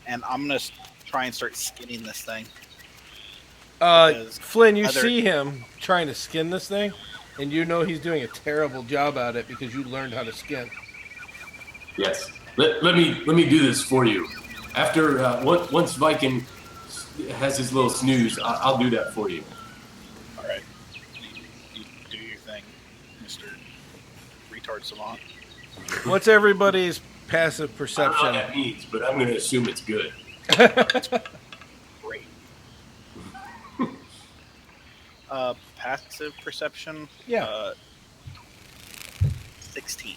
And I'm gonna try and start skinning this thing. Because Flynn, you see him trying to skin this thing, and you know he's doing a terrible job at it because you learned how to skin. Yes. Let me do this for you. After once Viking has his little snooze, I'll do that for you. All right, you do your thing, Mister Retard Savant. What's everybody's passive I don't know perception? what that means, but I'm going to assume it's good. Great. Passive perception. Yeah. 16.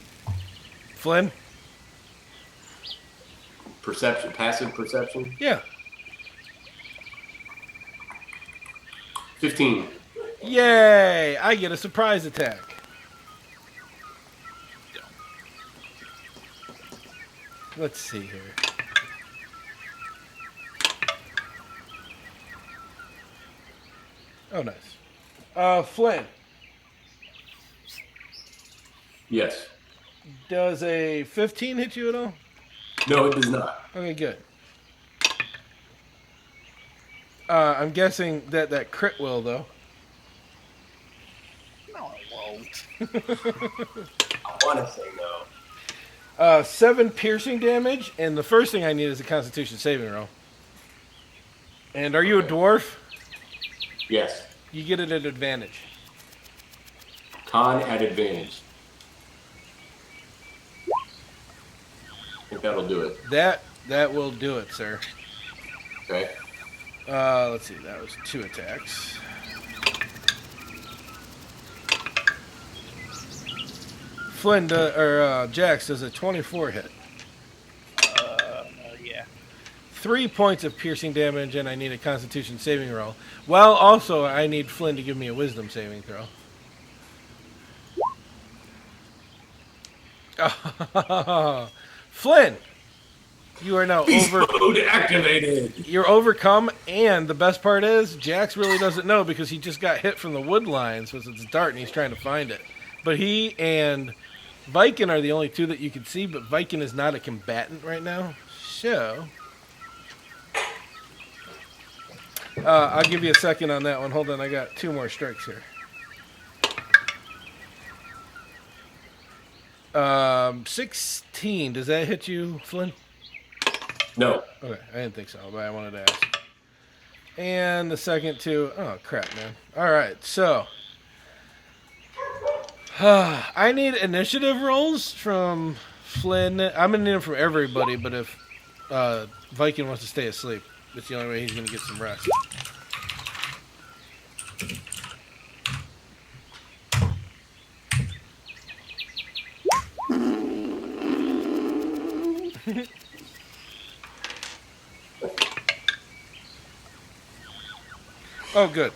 Flynn? Perception, passive perception. Yeah. 15. Yay! I get a surprise attack. Let's see here. Oh, nice. Flynn, Yes. does a 15 hit you at all? No, it does not. Okay, good. I'm guessing that crit will, though. No, it won't. I want to say no. 7 piercing damage, and the first thing I need is a Constitution saving roll. And are you a dwarf? Yes. You get it at advantage. Con at advantage. I think that'll do it. That will do it, sir. Okay. Let's see. That was 2 attacks. Flynn Jax does a 24 hit. Yeah. 3 points of piercing damage, and I need a Constitution saving roll. Well, also I need Flynn to give me a Wisdom saving throw. Flynn, you are now Beast mode activated. You're overcome, and the best part is Jax really doesn't know because he just got hit from the wood line, so it's dark and he's trying to find it. But he and Viking are the only two that you can see, but Viking is not a combatant right now. So I'll give you a second on that one. Hold on, I got 2 more strikes here. 16. Does that hit you, Flynn? No. Okay, I didn't think so, but I wanted to ask. And the second 2. Oh, crap, man. All right, so I need initiative rolls from Flynn. I'm gonna need them from everybody, but if Viking wants to stay asleep, that's the only way he's gonna get some rest. Oh, good.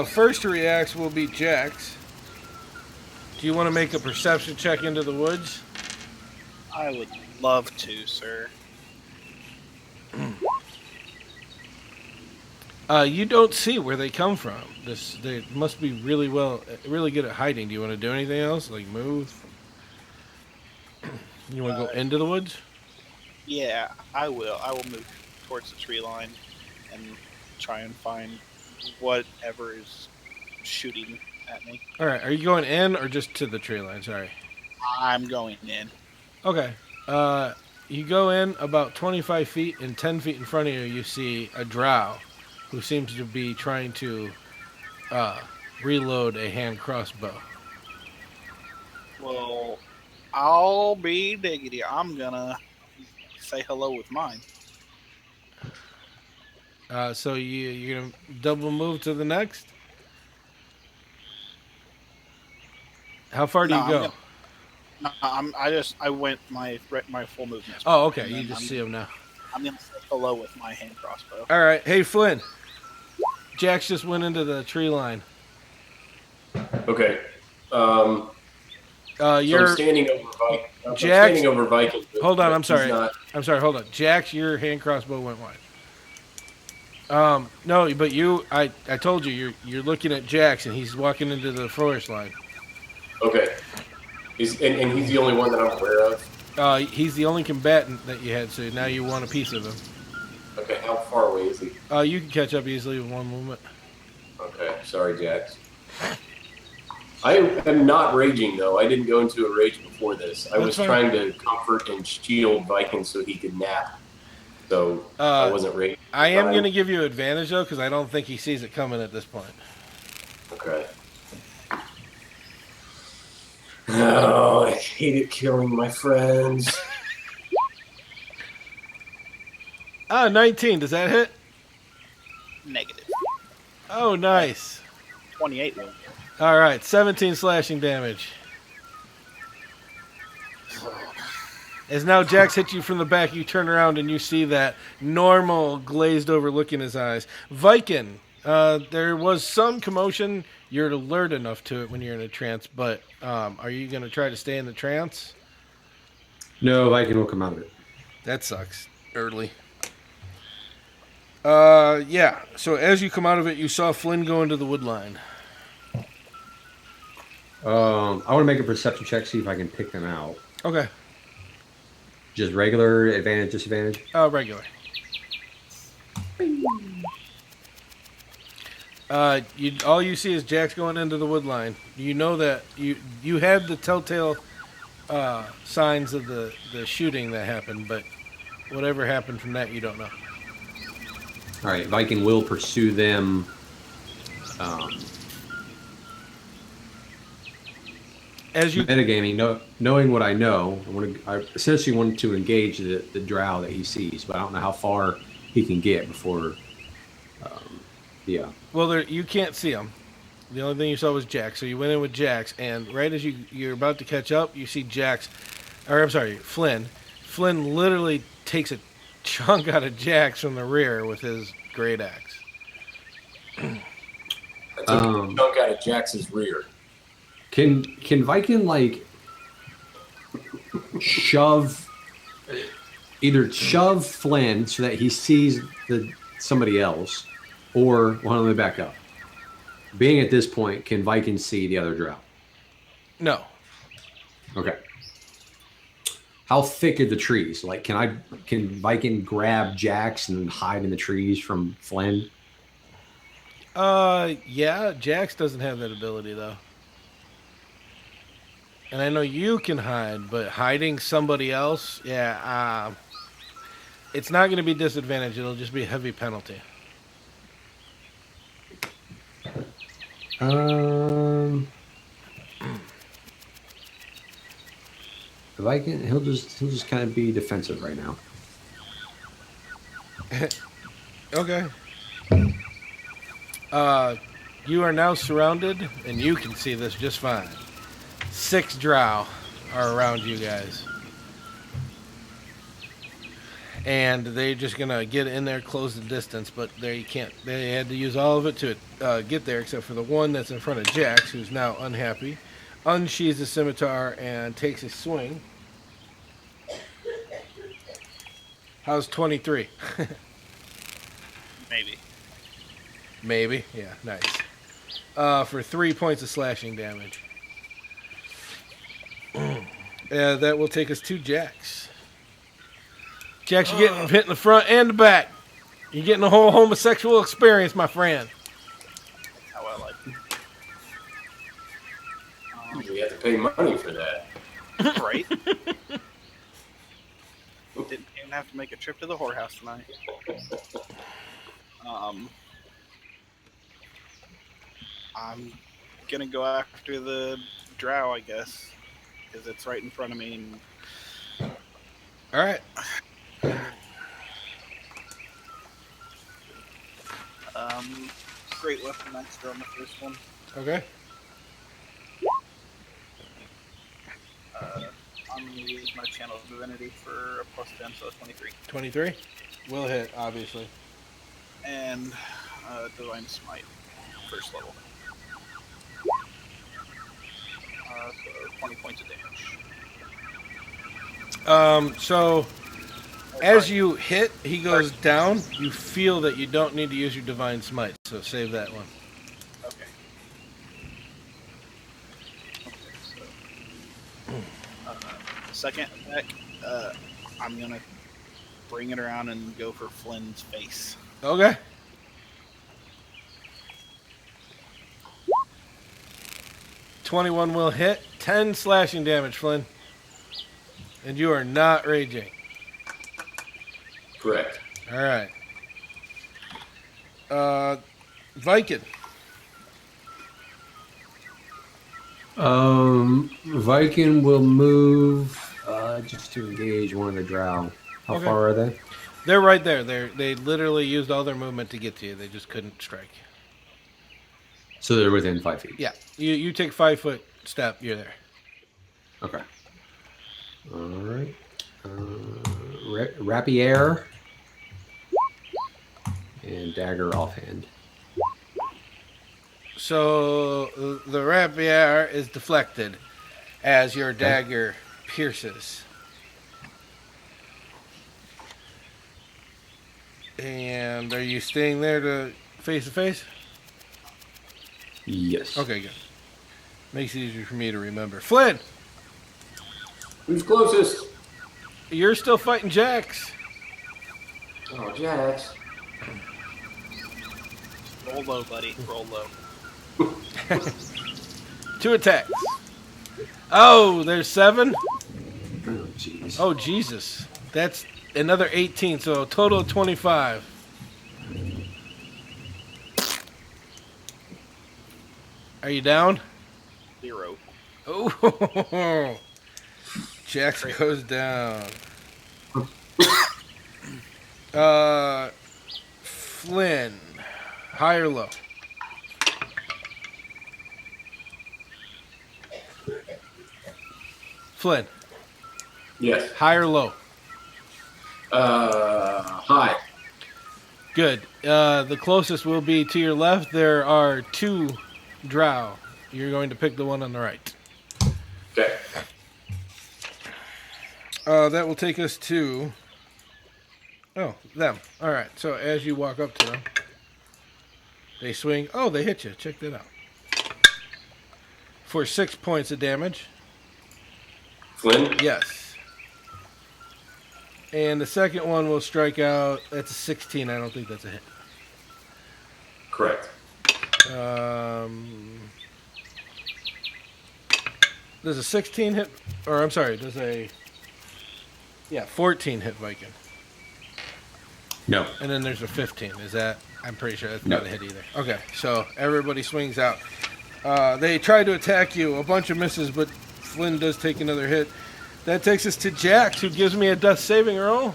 First to react will be Jax. Do you want to make a perception check into the woods? I would love to, sir. You don't see where they come from. They must be really good at hiding. Do you want to do anything else, like move? You want to go into the woods? Yeah, I will. I will move towards the tree line and try and find whatever is shooting at me. All right. Are you going in or just to the tree line? Sorry. I'm going in. Okay. You go in about 25 feet, and 10 feet in front of you, you see a drow who seems to be trying to reload a hand crossbow. Well, I'll be diggity. I'm gonna say hello with mine. So you're gonna double move to the next. How far do No, you go? I went my full movement. Oh, okay. And You then just see him now. I'm gonna say hello with my hand crossbow. All right. Hey, Flynn. Jax just went into the tree line. Okay. So You're I'm standing over Viking. I'm Jax- standing over Viking. Hold on, but I'm sorry. he's not- I'm sorry. Hold on. Jax, your hand crossbow went wide. No, but I told you, you're looking at Jax, and he's walking into the forest line. Okay. And he's the only one that I'm aware of. He's the only combatant that you had, so now you want a piece of him. Okay. How far away is he? You can catch up easily with one movement. Okay. Sorry, Jax. I am not raging though. I didn't go into a rage before this. I was fine. trying to comfort and shield Viking so he could nap. So I wasn't raging. I am going to give you advantage, though, because I don't think he sees it coming at this point. Okay. Oh, I hated killing my friends. 19. Does that hit? Negative. Oh, nice. 28 will. All right, 17 slashing damage. As now Jax hits you from the back, you turn around and you see that normal glazed over look in his eyes. Viking, there was some commotion. You're alert enough to it when you're in a trance, but are you going to try to stay in the trance? No, Viking will come out of it. That sucks. Early. Yeah. So as you come out of it, you saw Flynn go into the wood line. I want to make a perception check, see if I can pick them out. Okay. Just regular, advantage, disadvantage? Regular. All you see is Jax going into the wood line. You know that you had the telltale signs of the shooting that happened, but whatever happened from that, you don't know. All right, Viking will pursue them. As you Metagaming, knowing what I know, I essentially wanted to engage the drow that he sees, but I don't know how far he can get before. Yeah. Well, you can't see him. The only thing you saw was Jax, so you went in with Jax, and right as you're about to catch up, you see Flynn. Flynn literally takes a chunk out of Jax from the rear with his great axe. I took a chunk out of Jax's rear. Can Viking like shove Flynn so that he sees somebody else, or let me back up. Being at this point, can Viking see the other drow? No. Okay. How thick are the trees? Like, can Viking grab Jax and hide in the trees from Flynn? Yeah, Jax doesn't have that ability though. And I know you can hide, but hiding somebody else, yeah, it's not going to be disadvantage. It'll just be a heavy penalty. The Viking, he'll just kind of be defensive right now. Okay. You are now surrounded, and you can see this just fine. 6 drow are around you guys. And they're just going to get in there, close the distance, but they can't. They had to use all of it to get there, except for the one that's in front of Jax, who's now unhappy. Unsheathes the scimitar and takes a swing. How's 23? Maybe. Maybe. Yeah, nice. For 3 points of slashing damage. That will take us to Jax. Jax, you're getting hit in the front and the back. You're getting a whole homosexual experience, my friend. How I like it. We have to pay money for that. Right? Didn't even have to make a trip to the whorehouse tonight. I'm gonna go after the drow, I guess, because it's right in front of me. And All right. Great weapon extra on the first one. Okay. I'm gonna use my channel of divinity for a +10, so 23. 23. Will hit, obviously. And divine smite, first level. So 20 points of damage. So as you hit, he goes down. You feel that you don't need to use your divine smite, so save that one. Okay. So second attack, I'm gonna bring it around and go for Flynn's face. Okay. $21 will hit. 10 slashing damage, Flynn. And you are not raging. Correct. All right. Viking. Viking will move just to engage one of the drow. How Okay. far are they? They're right there. They literally used all their movement to get to you. They just couldn't strike. So they're within 5 feet. Yeah. You take 5-foot step, you're there. Okay. All right. Rapier and dagger offhand. So the rapier is deflected as your dagger pierces. And are you staying there to face to face? Yes. Okay, good. Makes it easier for me to remember. Flynn, Who's closest? you're still fighting Jax. Oh, Jax. Roll low, buddy. Roll low. 2 attacks. Oh, there's 7? Oh, jeez. Oh, Jesus. That's another 18, so a total of 25. Are you down? 0. Oh, Jax goes down. Flynn, high or low? Flynn, Yes. high or low? Hi. Good. The closest will be to your left. There are 2 drow. You're going to pick the one on the right. Okay. That will take us to... Oh, them. All right. So as you walk up to them, they swing. Oh, they hit you. Check that out. For 6 points of damage. Flynn? Yes. And the second one will strike out. That's a 16. I don't think that's a hit. Correct. Does a 16 hit? Or I'm sorry, does a... Yeah, 14 hit Viking. No. And then there's a 15. Is that... I'm pretty sure that's No. not a hit either. Okay, so everybody swings out. They try to attack you. A bunch of misses, but Flynn does take another hit. That takes us to Jax, who gives me a death saving roll.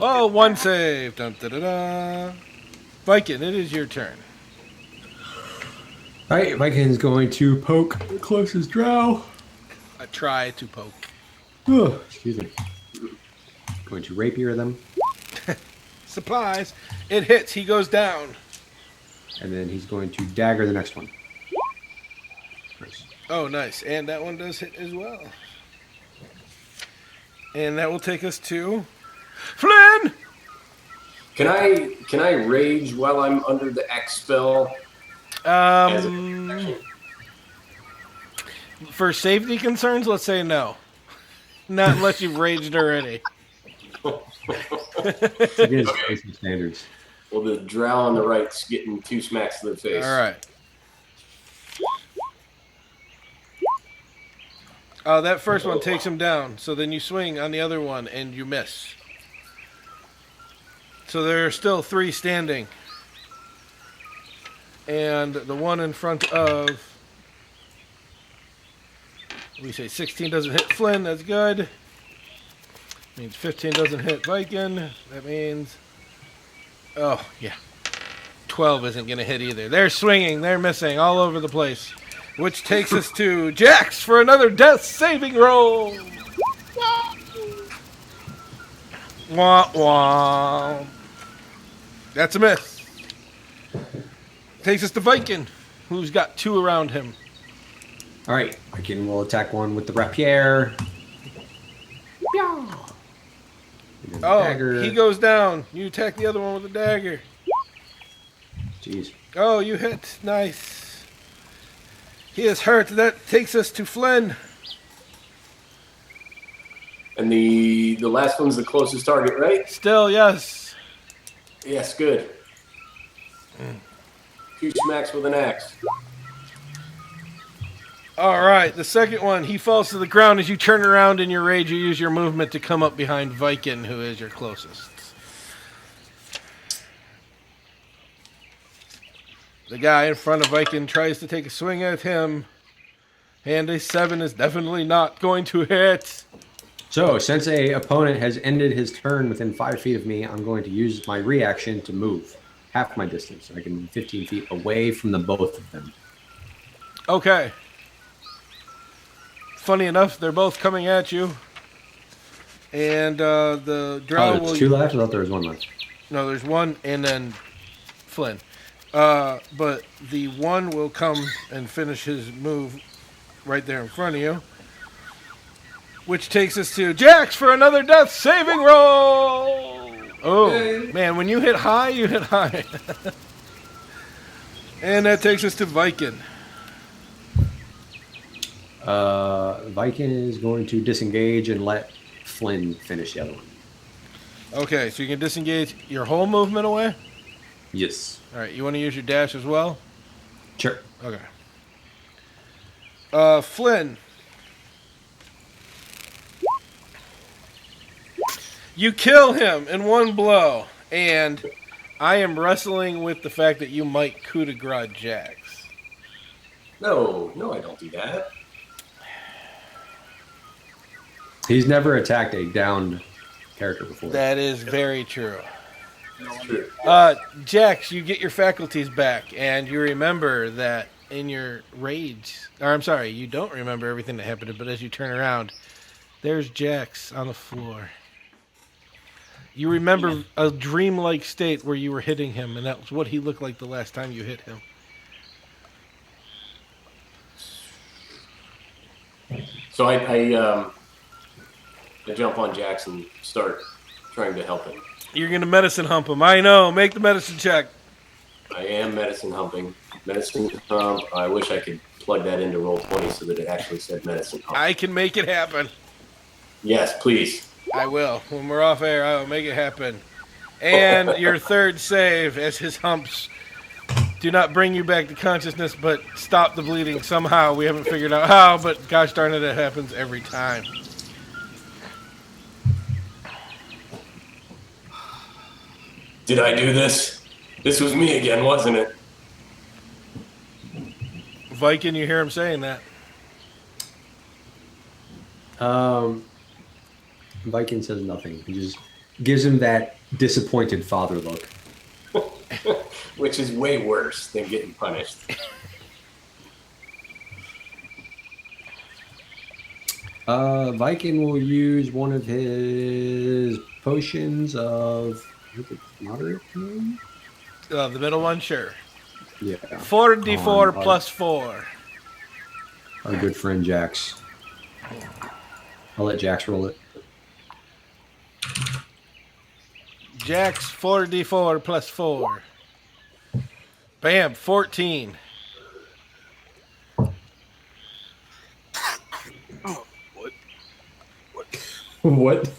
Oh, one save. Dun, da, da, da. Viking, it is your turn. All right, Viking's going to poke the closest drow. I try to poke. Oh, excuse me. Going to rapier them. Supplies. It hits. He goes down. And then he's going to dagger the next one. Nice. Oh, nice. And that one does hit as well. And that will take us to Flynn! Can I rage while I'm under the X spell? For safety concerns, let's say no. Not unless you've raged already. Against basic standards. Well, the drow on the right's getting 2 smacks to the face. All right. Oh, that first one takes him down. So then you swing on the other one and you miss. So there are still 3 standing. And the one in front of... We say 16 doesn't hit Flynn. That's good. Means 15 doesn't hit Viking. That means... Oh, yeah. 12 isn't going to hit either. They're swinging. They're missing all over the place. Which takes us to Jax for another death saving roll. Wah, wah. That's a miss. Takes us to Viking, who's got 2 around him. All right, Viking will attack one with the rapier. Oh, Dagger. he goes down. You attack the other one with the dagger. Jeez. Oh, you hit. Nice. He is hurt. That takes us to Flynn. And the last one's the closest target, right? Still, yes. Yes, good. 2 smacks with an axe. All right, the second one, he falls to the ground. As you turn around in your rage, you use your movement to come up behind Viking, who is your closest. The guy in front of Viking tries to take a swing at him, and a 7 is definitely not going to hit. So, since a opponent has ended his turn within 5 feet of me, I'm going to use my reaction to move half my distance. I can move 15 feet away from the both of them. Okay. Funny enough, they're both coming at you. And the drow will... there's 2 left? I thought there was 1 left. No, there's 1 and then Flynn. But the 1 will come and finish his move right there in front of you. Which takes us to Jax for another death saving roll! Oh, Yay. man, when you hit high, you hit high. And that takes us to Viking. Viking is going to disengage and let Flynn finish the other one. Okay, so you can disengage your whole movement away? Yes. All right, you want to use your dash as well? Sure. Okay. Flynn. You kill him in 1 blow, and I am wrestling with the fact that you might coup de grace Jax. No, I don't do that. He's never attacked a downed character before. That is very true. That's true. Jax, you get your faculties back, and you remember that in your rage, or I'm sorry, you don't remember everything that happened, but as you turn around, there's Jax on the floor. You remember a dreamlike state where you were hitting him, and that was what he looked like the last time you hit him. So I jump on Jackson and start trying to help him. You're going to medicine hump him. I know. Make the medicine check. I am medicine humping. Medicine hump. I wish I could plug that into Roll20 so that it actually said medicine hump. I can make it happen. Yes, please. I will. When we're off air, I will make it happen. And your third save as his humps do not bring you back to consciousness, but stop the bleeding somehow. We haven't figured out how, but gosh darn it, it happens every time. Did I do this? This was me again, wasn't it? Viking, you hear him saying that. Viking says nothing. He just gives him that disappointed father look. Which is way worse than getting punished. Viking will use one of his potions of moderate pain. The middle one, sure. Yeah. 4d4 On plus 4. our good friend Jax. I'll let Jax roll it. Jax, 4d4 plus 4. Bam, 14. What?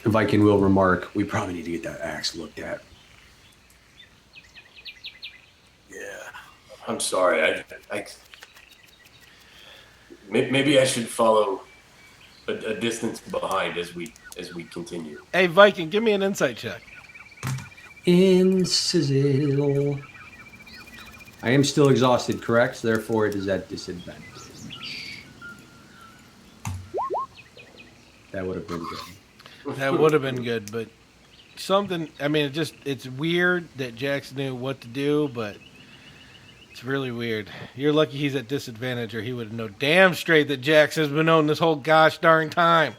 Viking will remark, we probably need to get that axe looked at. Yeah. I'm sorry. Maybe I should follow a distance behind as we continue. Hey, Viking, give me an insight check. In sizzle. I am still exhausted, correct? Therefore, it is at disadvantage. That would have been good. That would have been good, but something, I mean, it's weird that Jax knew what to do, but it's really weird. You're lucky he's at disadvantage, or he would have known damn straight that Jax has been known this whole gosh darn time.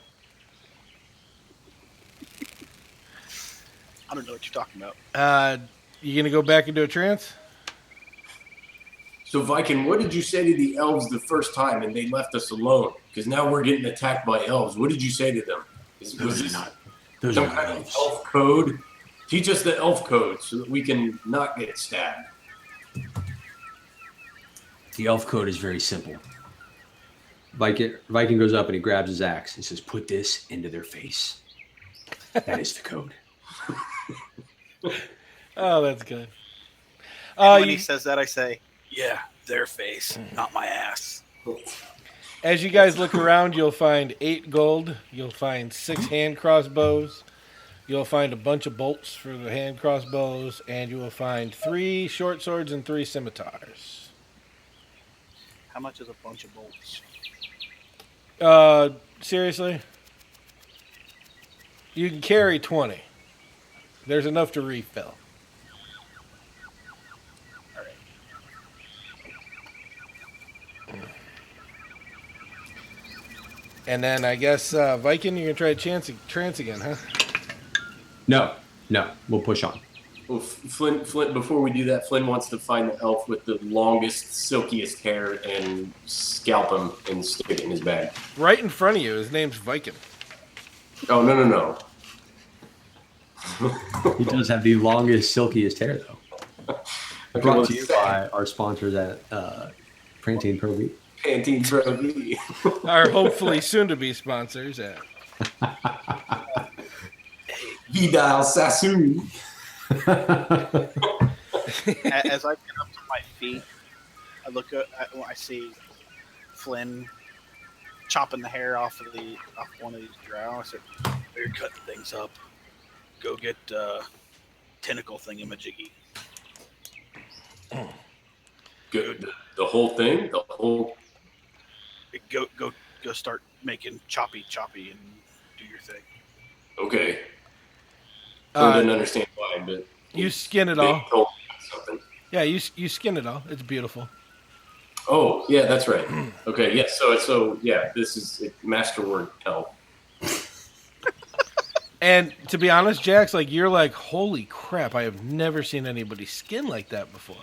I don't know what you're talking about. You gonna go back into a trance? So, Viking, what did you say to the elves the first time and they left us alone? Because now we're getting attacked by elves. What did you say to them? Was this some kind of elf code? Teach us the elf code so that we can not get stabbed. The elf code is very simple. Viking goes up and he grabs his axe. He says, put this into their face. That is the code. Oh, that's good. When he says that, I say, yeah, their face, not my ass. As you guys look around, you'll find 8 gold. You'll find 6 hand crossbows. You'll find a bunch of bolts for the hand crossbows, and you will find 3 short swords and 3 scimitars. How much is a bunch of bolts? Seriously? You can carry 20. There's enough to refill. All right. And then I guess, Viking, you're going to try trance again, huh? No, we'll push on. Well, Flynn, before we do that, Flynn wants to find the elf with the longest, silkiest hair and scalp him and stick it in his bag. Right in front of you. His name's Viking. Oh, no. He does have the longest, silkiest hair, though. Okay, Brought to you by our sponsors at Pantene Pro V. Pantene Pro V. Our hopefully soon-to-be sponsors at... Vidal Sassoon. As I get up to my feet, I look at I see Flynn chopping the hair off one of these drow. I said, "You're cutting things up. Go get tentacle thingamajiggy." Good. The whole thing. The whole. Go start making choppy and do your thing. Okay. I didn't understand why, but You skin it they all. told me something. Yeah, you skin it all. It's beautiful. Oh, yeah, that's right. Okay, yeah. So yeah, this is masterwork help. And to be honest, Jax, like you're like, holy crap! I have never seen anybody skin like that before.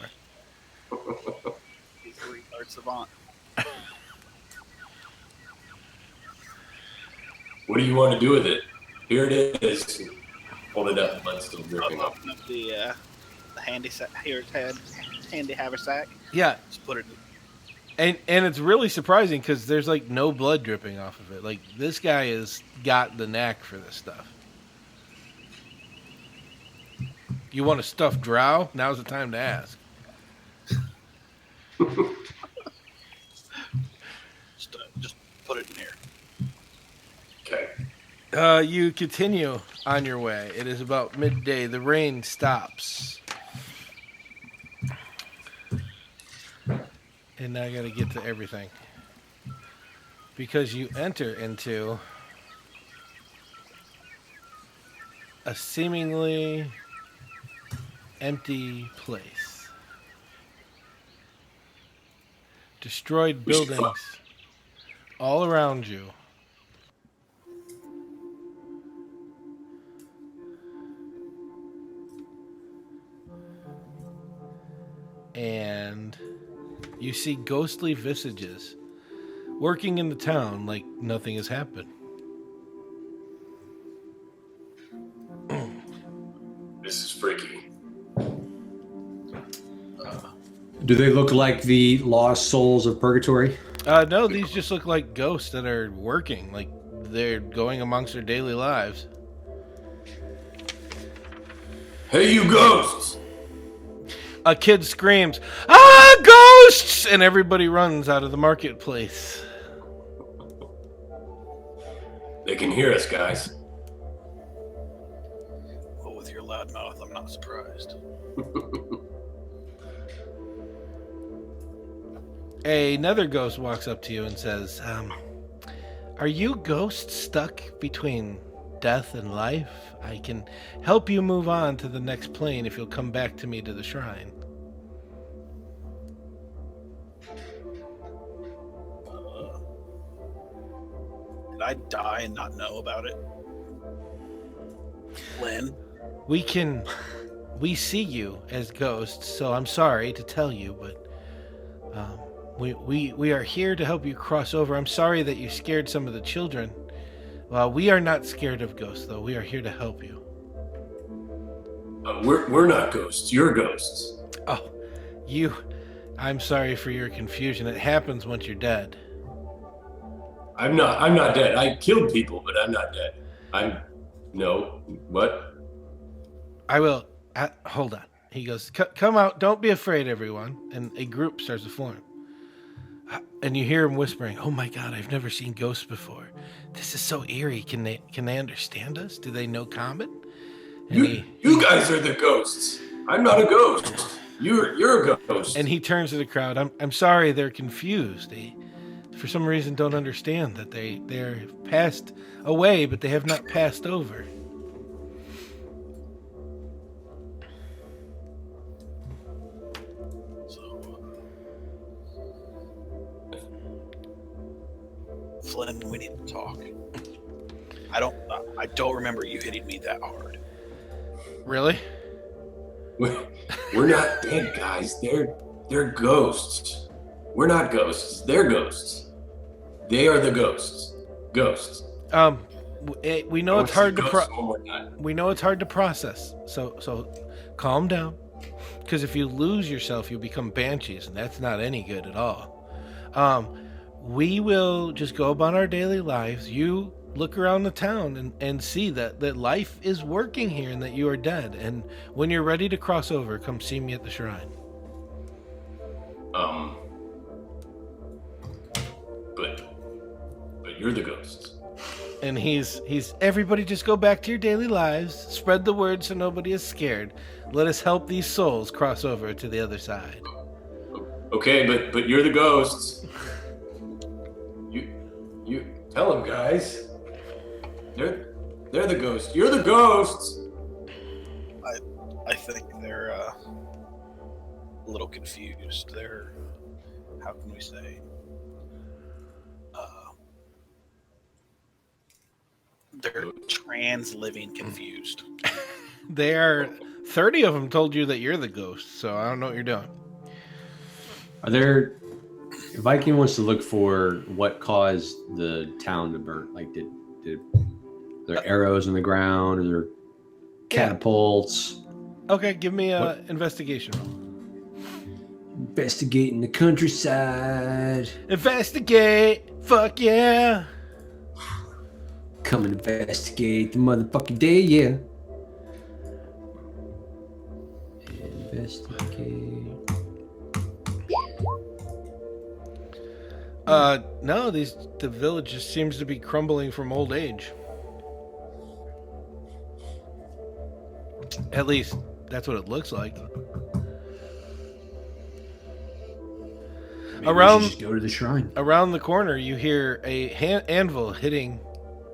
He's a retard savant. What do you want to do with it? Here it is. Hold it up. Blood's still dripping up. Open up the handy sack. Here's handy haversack. Yeah, Just put it. and it's really surprising because there's like no blood dripping off of it. Like this guy has got the knack for this stuff. You want a stuffed drow? Now's the time to ask. Just put it in here. You continue on your way. It is about midday. The rain stops. And now I gotta get to everything. Because you enter into a seemingly empty place. Destroyed We should buildings all around you. And you see ghostly visages working in the town like nothing has happened. This is freaky. Do they look like the lost souls of purgatory? No, these just look like ghosts that are working, like they're going amongst their daily lives. Hey, you ghosts! A kid screams, "Ah, ghosts!" and everybody runs out of the marketplace. They can hear us, guys. Well, with your loud mouth, I'm not surprised. Another ghost walks up to you and says, "Are you ghosts stuck between death and life? I can help you move on to the next plane if you'll come back to me to the shrine." Did I die and not know about it? Lynn? We see you as ghosts, so I'm sorry to tell you, but we are here to help you cross over. I'm sorry that you scared some of the children. Well, we are not scared of ghosts, though. We are here to help you. We're not ghosts. You're ghosts. Oh, I'm sorry for your confusion. It happens once you're dead. I'm not dead. I killed people, but I'm not dead. No. What? I will. Hold on. He goes, "Come out. Don't be afraid, everyone." And a group starts to form. And you hear him whispering, "Oh my God, I've never seen ghosts before. This is so eerie. Can they understand us? Do they know common?" And You guys are the ghosts. I'm not a ghost. You're a ghost. And he turns to the crowd. I'm sorry, they're confused. They, for some reason, don't understand that they're passed away, but they have not passed over. Flynn, we need to talk. I don't remember you hitting me that hard. Really? We're not dead, guys. They're ghosts. We're not ghosts. They're ghosts. They are the ghosts. Ghosts. We know it's hard to we know it's hard to process. So calm down, because if you lose yourself, you become banshees, and that's not any good at all. We will just go about our daily lives. You look around the town and see that life is working here and that you are dead. And when you're ready to cross over, come see me at the shrine. But you're the ghosts. And he's everybody just go back to your daily lives. Spread the word so nobody is scared. Let us help these souls cross over to the other side. Okay, but you're the ghosts. You tell them, guys. They're the ghosts. You're the ghosts. I think they're a little confused. They're, how can we say? They're trans-living confused. They are 30 of them told you that you're the ghost, so I don't know what you're doing. Are there? Viking wants to look for what caused the town to burn. Like, did there arrows in the ground? Or there catapults? Okay, give me a investigation roll. Investigating the countryside. Investigate! Fuck yeah! Come and investigate the motherfucking day, yeah. Investigate. No, the village just seems to be crumbling from old age. At least that's what it looks like. Maybe we should just go to the shrine. Around the corner, you hear a anvil hitting,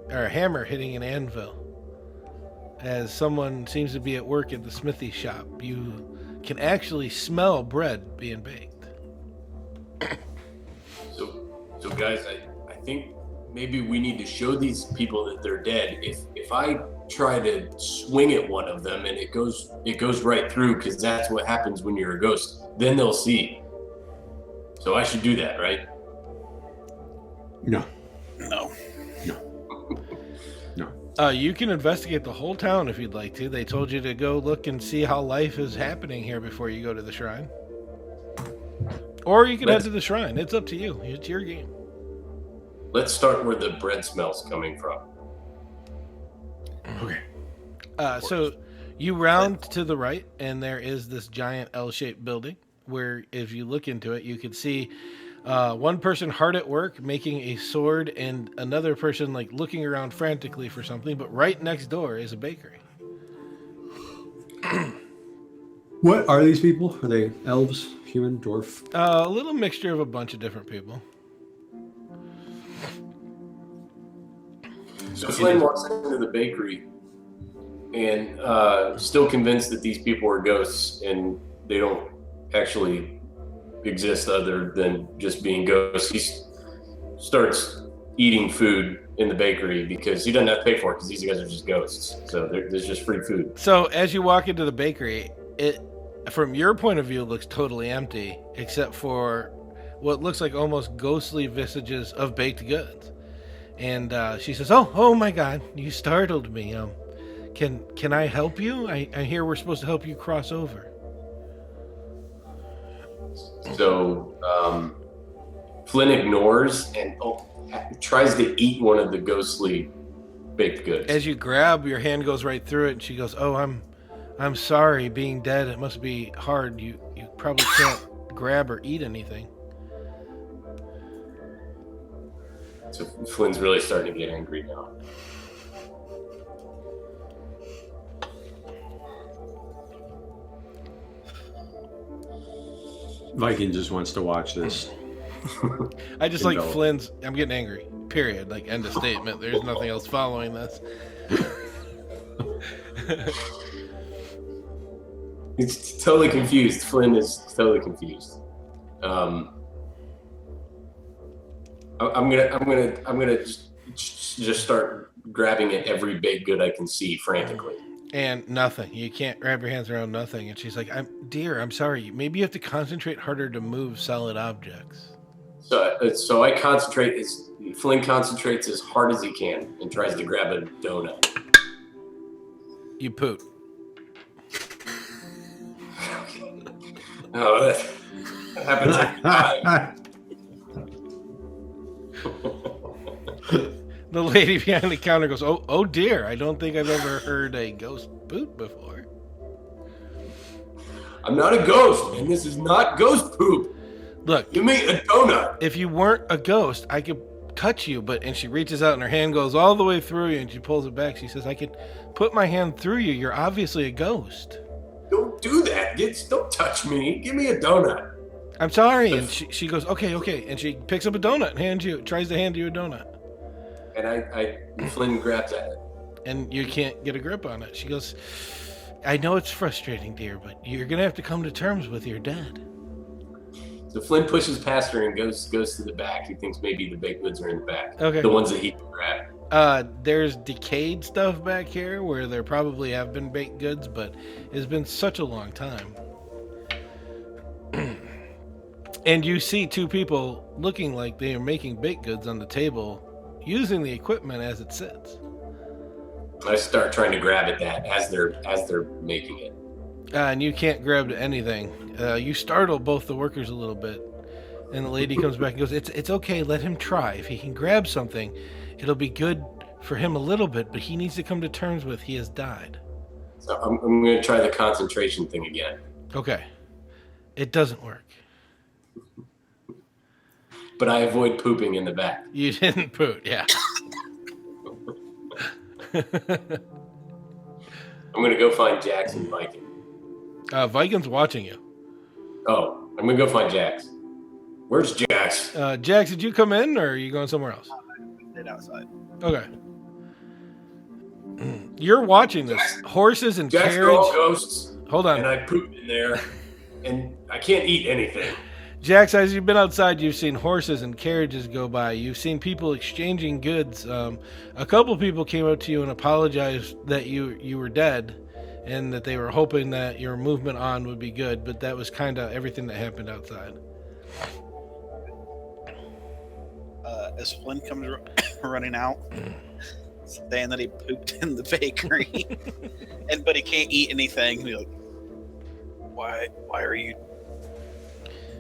or a hammer hitting an anvil. As someone seems to be at work at the smithy shop, you can actually smell bread being baked. So guys, I think maybe we need to show these people that they're dead. If I try to swing at one of them and it goes right through, because that's what happens when you're a ghost, then they'll see. So I should do that, right? No. You can investigate the whole town if you'd like to. They told you to go look and see how life is happening here before you go to the shrine. Or you can head to the shrine. It's up to you. It's your game. Let's start where the bread smell's coming from. Okay. So you round to the right, and there is this giant L-shaped building where, if you look into it, you can see one person hard at work making a sword and another person like looking around frantically for something. But right next door is a bakery. What are these people? Are they elves, human, dwarf? A little mixture of a bunch of different people. So Flynn walks into the bakery and still convinced that these people are ghosts and they don't actually exist other than just being ghosts. He starts eating food in the bakery because he doesn't have to pay for it because these guys are just ghosts. So there's just free food. So as you walk into the bakery, it, from your point of view, looks totally empty except for what looks like almost ghostly visages of baked goods. And she says, "Oh my God, you startled me. Can I help you? I hear we're supposed to help you cross over." So Flynn ignores and tries to eat one of the ghostly baked goods. As you grab, your hand goes right through it, and she goes, "Oh, I'm sorry. Being dead, it must be hard. You probably can't grab or eat anything." So Flynn's really starting to get angry now. Viking just wants to watch this. I just like Envelop. Flynn's. I'm getting angry. Period. Like, end of statement. There's nothing else following this. He's totally confused. Flynn is totally confused. I'm gonna just start grabbing at every baked good I can see frantically. And nothing. You can't wrap your hands around nothing. And she's like, I'm sorry. Maybe you have to concentrate harder to move solid objects." So I concentrate. Flynn concentrates as hard as he can and tries to grab a donut. You poot. Oh, that happens every time. The lady behind the counter goes, oh dear, I don't think I've ever heard a ghost poot before. I'm not a ghost, man. This is not ghost poop. Look, Give me a donut. if you weren't a ghost, I could touch you, and she reaches out and her hand goes all the way through you and she pulls it back. She says, "I could put my hand through you. You're obviously a ghost." Don't do that. Don't touch me. Give me a donut. "I'm sorry." And she goes, okay. And she picks up a donut and tries to hand you a donut. And Flynn grabs at it. And you can't get a grip on it. She goes, "I know it's frustrating, dear, but you're going to have to come to terms with your dad." So Flynn pushes past her and goes to the back. He thinks maybe the baked goods are in the back. Okay. The ones that he can grab. There's decayed stuff back here where there probably have been baked goods, but it's been such a long time. And you see two people looking like they are making baked goods on the table using the equipment as it sits. I start trying to grab at that as they're making it. And you can't grab to anything. You startle both the workers a little bit. And the lady comes back and goes, It's okay, let him try. If he can grab something, it'll be good for him a little bit, but he needs to come to terms with he has died." So I'm going to try the concentration thing again. Okay. It doesn't work. But I avoid pooping in the back. You didn't poot, yeah. I'm going to go find Jax and Viking. Viking's watching you. Oh, I'm going to go find Jax. Where's Jax? Jax, did you come in, or are you going somewhere else? I stayed outside. Okay. You're watching this. Horses and Jax are carriage. all ghosts, Hold on. and I pooped in there, and I can't eat anything. Jax, as you've been outside, you've seen horses and carriages go by. You've seen people exchanging goods. A couple people came up to you and apologized that you were dead and that they were hoping that your movement on would be good, but that was kind of everything that happened outside. As Flynn comes running out, saying that he pooped in the bakery, but he can't eat anything. He's like, why are you?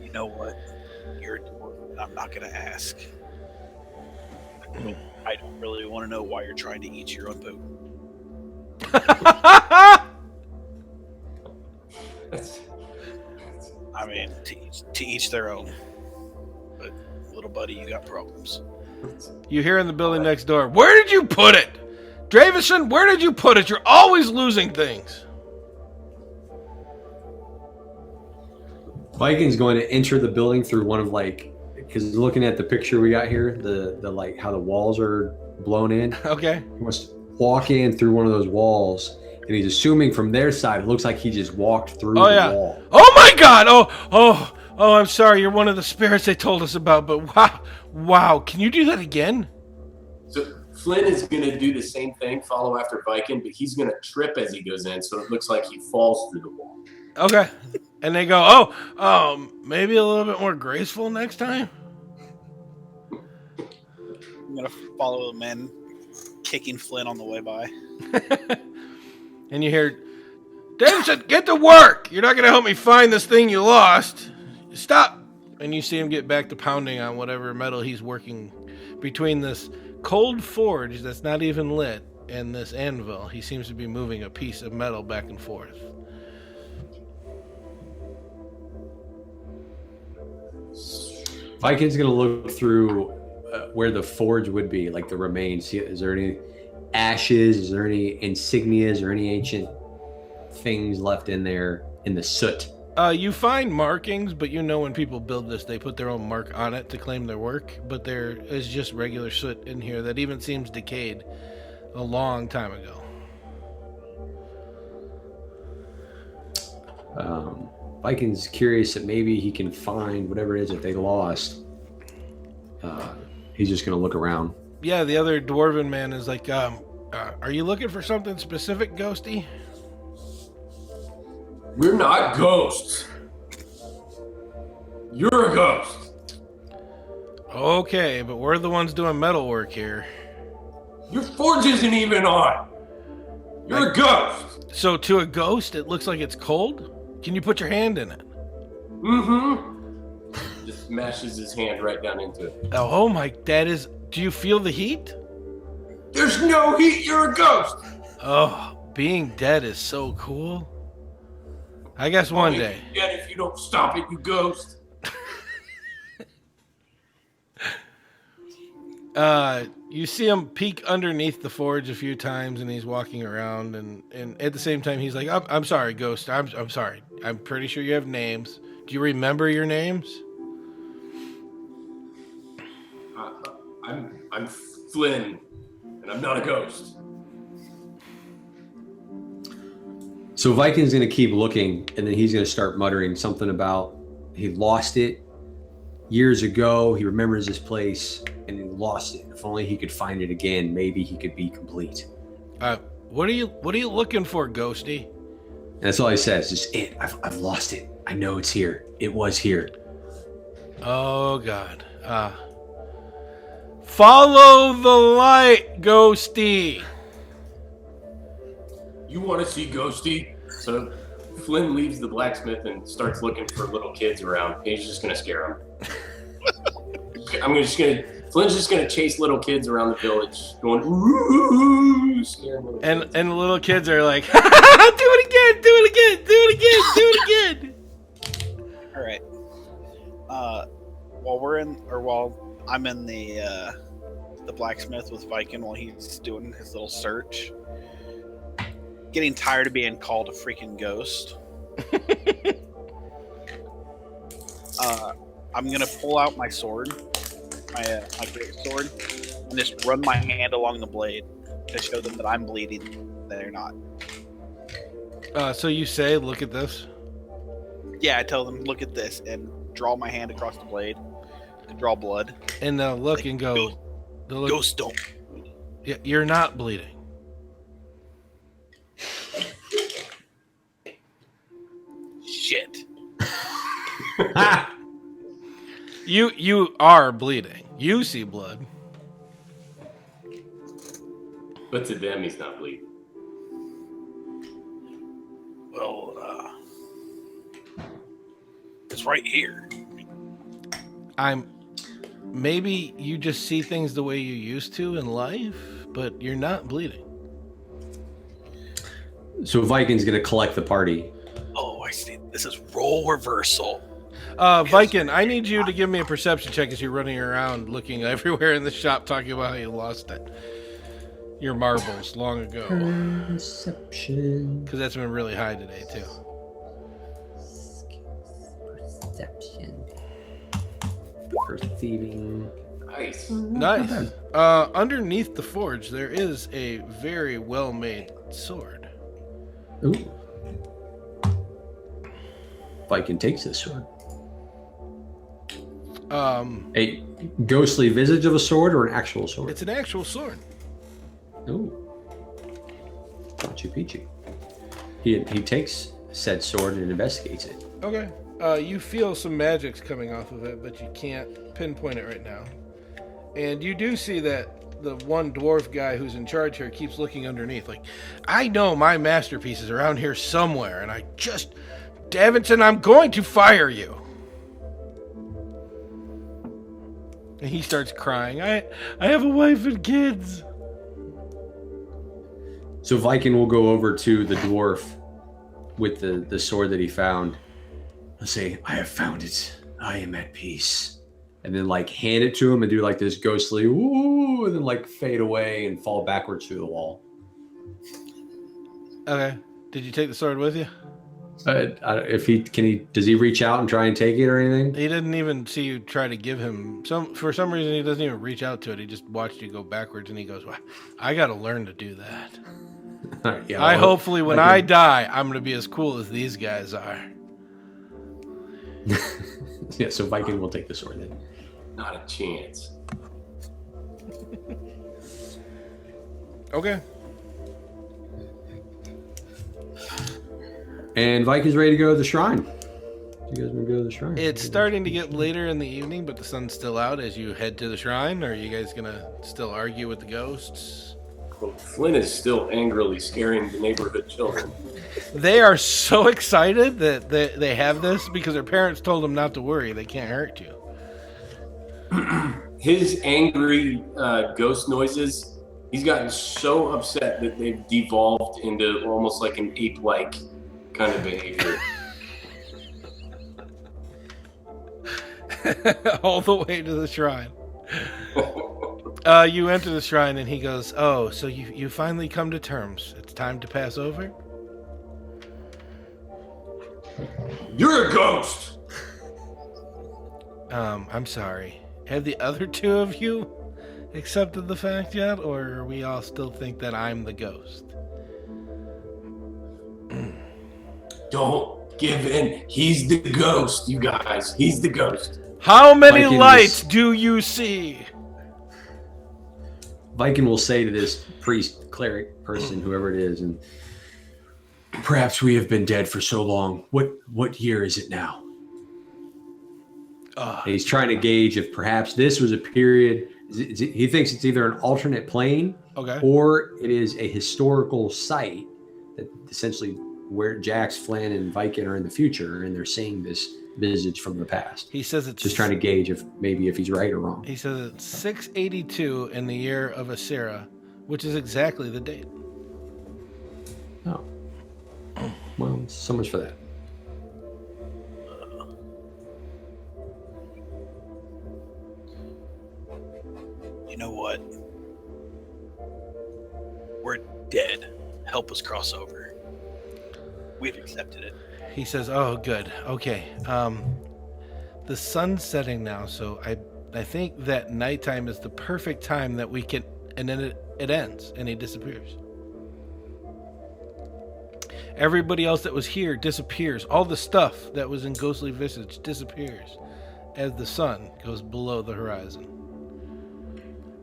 You know what? You're a dwarf, and I'm not going to ask. I don't really want to know why you're trying to eat your own poop. I mean, to each their own. But, little buddy, you got problems. You hear in the building next door, "Where did you put it? Draveson, where did you put it? You're always losing things." Viking's going to enter the building through one of because looking at the picture we got here, the how the walls are blown in. Okay. He wants to walk in through one of those walls, and he's assuming from their side, it looks like he just walked through the wall. Oh my God! Oh! I'm sorry. You're one of the spirits they told us about. But wow! Can you do that again? So Flynn is going to do the same thing, follow after Viking, but he's going to trip as he goes in, so it looks like he falls through the wall. Okay. And they go, maybe a little bit more graceful next time. I'm going to follow the men kicking Flynn on the way by. And you hear, "Davidson, get to work! You're not going to help me find this thing you lost. Stop!" And you see him get back to pounding on whatever metal he's working between this cold forge that's not even lit and this anvil. He seems to be moving a piece of metal back and forth. Viking's going to look through where the forge would be, like the remains. See, is there any ashes? Is there any insignias or any ancient things left in there in the soot? You find markings, but you know when people build this, they put their own mark on it to claim their work. But there is just regular soot in here that even seems decayed a long time ago. Viking's curious that maybe he can find whatever it is that they lost. He's just going to look around. Yeah, the other dwarven man is like, are you looking for something specific, Ghosty? We're not ghosts. You're a ghost. Okay, but we're the ones doing metal work here. Your forge isn't even on. You're a ghost. So to a ghost, it looks like it's cold? Can you put your hand in it? Mm-hmm. Just smashes his hand right down into it. Oh my, do you feel the heat? There's no heat. You're a ghost. Oh, being dead is so cool. I guess one day. Dead if you don't stop it, you ghost. You see him peek underneath the forge a few times, and he's walking around, and at the same time, he's like, I'm sorry, Ghost. I'm sorry. I'm pretty sure you have names. Do you remember your names? I'm Flynn, and I'm not a ghost. So Viking's going to keep looking, and then he's going to start muttering something about he lost it years ago. He remembers this place, and he lost it. If only he could find it again, maybe he could be complete. What are you looking for, Ghosty? And that's all he says. Just it. I've lost it. I know it's here. It was here. Oh God. Follow the light, Ghosty. You want to see Ghosty? So Flynn leaves the blacksmith and starts looking for little kids around. He's just going to scare them. Flynn's just going to chase little kids around the village, going, ooh, scaring little kids. And the little kids are like, do it again, do it again, do it again, do it again. All right. While I'm in the blacksmith with Viking while he's doing his little search, getting tired of being called a freaking ghost. I'm gonna pull out my sword, my great sword, and just run my hand along the blade to show them that I'm bleeding. They're not. So you say, look at this. Yeah, I tell them, look at this, and draw my hand across the blade to draw blood. And they'll look Like, and go, they'll look, Ghosts don't. You're not bleeding. Shit. You are bleeding. You see blood. But to them, he's not bleeding. Well, it's right here. Maybe you just see things the way you used to in life, but you're not bleeding. So Viking's going to collect the party. Oh, I see. This is role reversal. Viking, I need you to give me a perception check as you're running around looking everywhere in the shop talking about how you lost it. Your marbles long ago. Perception. Because that's been really high today, too. Perception. Perceiving. Nice. Nice. Underneath the forge, there is a very well-made sword. Ooh. Viking takes this sword. A ghostly visage of a sword or an actual sword? It's an actual sword. Ooh. Machu Picchu. He takes said sword and investigates it. Okay. You feel some magic's coming off of it, but you can't pinpoint it right now. And you do see that the one dwarf guy who's in charge here keeps looking underneath. Like, I know my masterpiece is around here somewhere, and Davidson, I'm going to fire you. And he starts crying. I have a wife and kids. So Viking will go over to the dwarf with the sword that he found. He'll say, I have found it. I am at peace. And then like hand it to him and do like this ghostly woo, and then like fade away and fall backwards through the wall. Okay. Did you take the sword with you? Does he reach out and try and take it or anything? He didn't even see you try to give him for some reason he doesn't even reach out to it. He just watched you go backwards and he goes, well, I got to learn to do that. Yeah, Hopefully when I die, I'm going to be as cool as these guys are. Yeah, so Viking will take the sword then. Not a chance. Okay. And Viking's ready to go to the shrine. You guys want to go to the shrine? It's starting to get later in the evening, but the sun's still out as you head to the shrine. Are you guys going to still argue with the ghosts? Well, Flynn is still angrily scaring the neighborhood children. They are so excited that they have this because their parents told them not to worry. They can't hurt you. His angry ghost noises, he's gotten so upset that they've devolved into almost like an ape-like kind of behavior. All the way to the shrine. You enter the shrine and he goes, oh, so you finally come to terms. It's time to pass over? You're a ghost! I'm sorry. Have the other two of you accepted the fact yet, or we all still think that I'm the ghost? Don't give in. He's the ghost, you guys. He's the ghost. How many Viking lights do you see? Viking will say to this priest, cleric person, whoever it is, and perhaps we have been dead for so long. What year is it now? And he's trying to gauge if perhaps this was a period. He thinks it's either an alternate plane, Okay. or it is a historical site that essentially where Jax, Flynn, and Viking are in the future, and they're seeing this visage from the past. He says it's Just trying to gauge if he's right or wrong. He says it's 682 in the year of Asera, which is exactly the date. Oh. Well, so much for that. You know what? We're dead. help us cross over. We've accepted it. He says, "Oh, good. Okay. The sun's setting now, so I think that nighttime is the perfect time that we can." And then it ends, and he disappears. Everybody else that was here disappears. All the stuff that was in Ghostly Visage disappears as the sun goes below the horizon.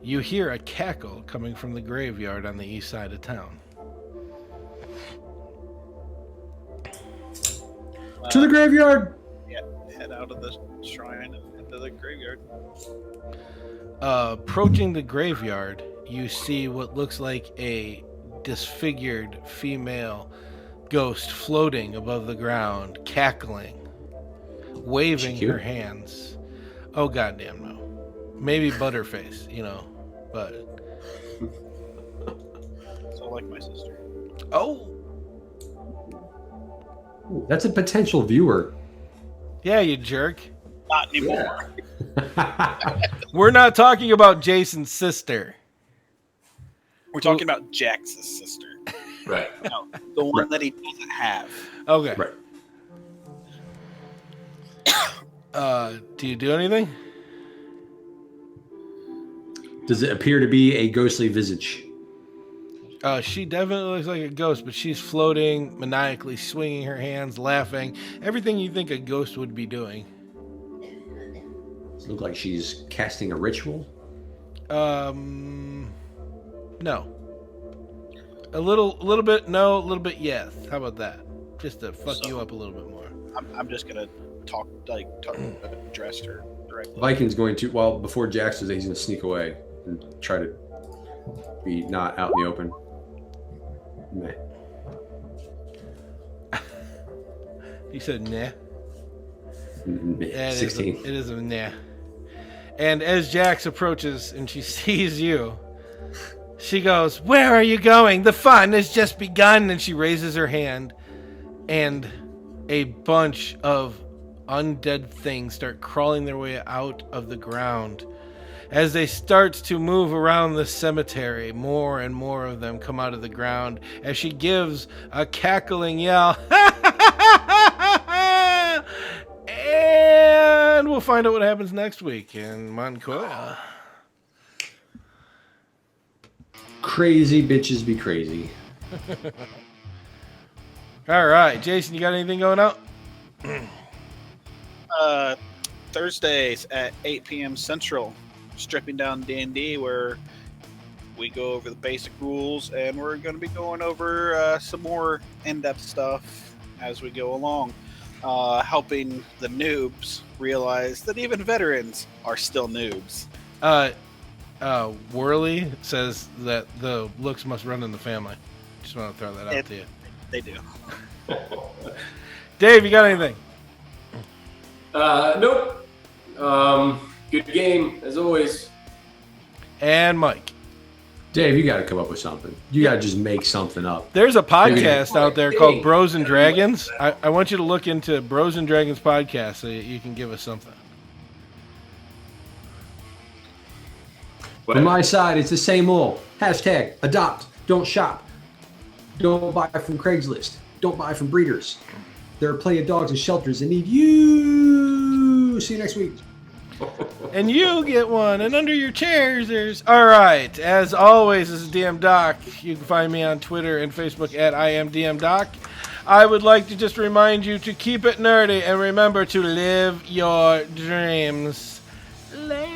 You hear a cackle coming from the graveyard on the east side of town. To the graveyard. Yeah, head out of the shrine and into the graveyard. Approaching the graveyard, you see what looks like a disfigured female ghost floating above the ground, cackling, waving her hands. Oh, goddamn no. Maybe Butterface, but... So like my sister. Oh! Ooh, that's a potential viewer. Yeah, you jerk. Not anymore. We're not talking about Jason's sister. We're talking about Jax's sister. Right. No, the one that he doesn't have. Okay. Right. Do you do anything? Does it appear to be a ghostly visage? She definitely looks like a ghost, but she's floating, maniacally swinging her hands, laughing. Everything you think a ghost would be doing. Does it look like she's casting a ritual? No. A little bit no, a little bit yes. How about that? Just to fuck you up a little bit more. I'm just gonna address her directly. Viking's going to, well, before Jax does that, he's going to sneak away and try to be not out in the open. Meh. You said nah. Yeah, 16. It is a nah. And as Jax approaches and she sees you, she goes, "Where are you going? The fun has just begun." And she raises her hand, and a bunch of undead things start crawling their way out of the ground. As they start to move around the cemetery, more and more of them come out of the ground as she gives a cackling yell. And we'll find out what happens next week in Meincoia. Crazy bitches be crazy. All right, Jason, you got anything going out? Thursdays at 8 p.m. Central, Stripping Down D&D, where we go over the basic rules, and we're going to be going over some more in-depth stuff as we go along, helping the noobs realize that even veterans are still noobs. Worley says that the looks must run in the family. Just want to throw that out to you. They do. Dave, you got anything? Nope. Good game, as always. And Mike. Dave, you got to come up with something. You got to just make something up. There's a podcast out there called Bros and Dragons. I want you to look into Bros and Dragons podcast so you can give us something. From my side, it's the same old. Hashtag adopt, don't shop. Don't buy from Craigslist. Don't buy from breeders. There are plenty of dogs and shelters that need you. See you next week. And you get one. And under your chairs, there's... All right. As always, this is DM Doc. You can find me on Twitter and Facebook at IamDMDoc. I would like to just remind you to keep it nerdy and remember to live your dreams. Later.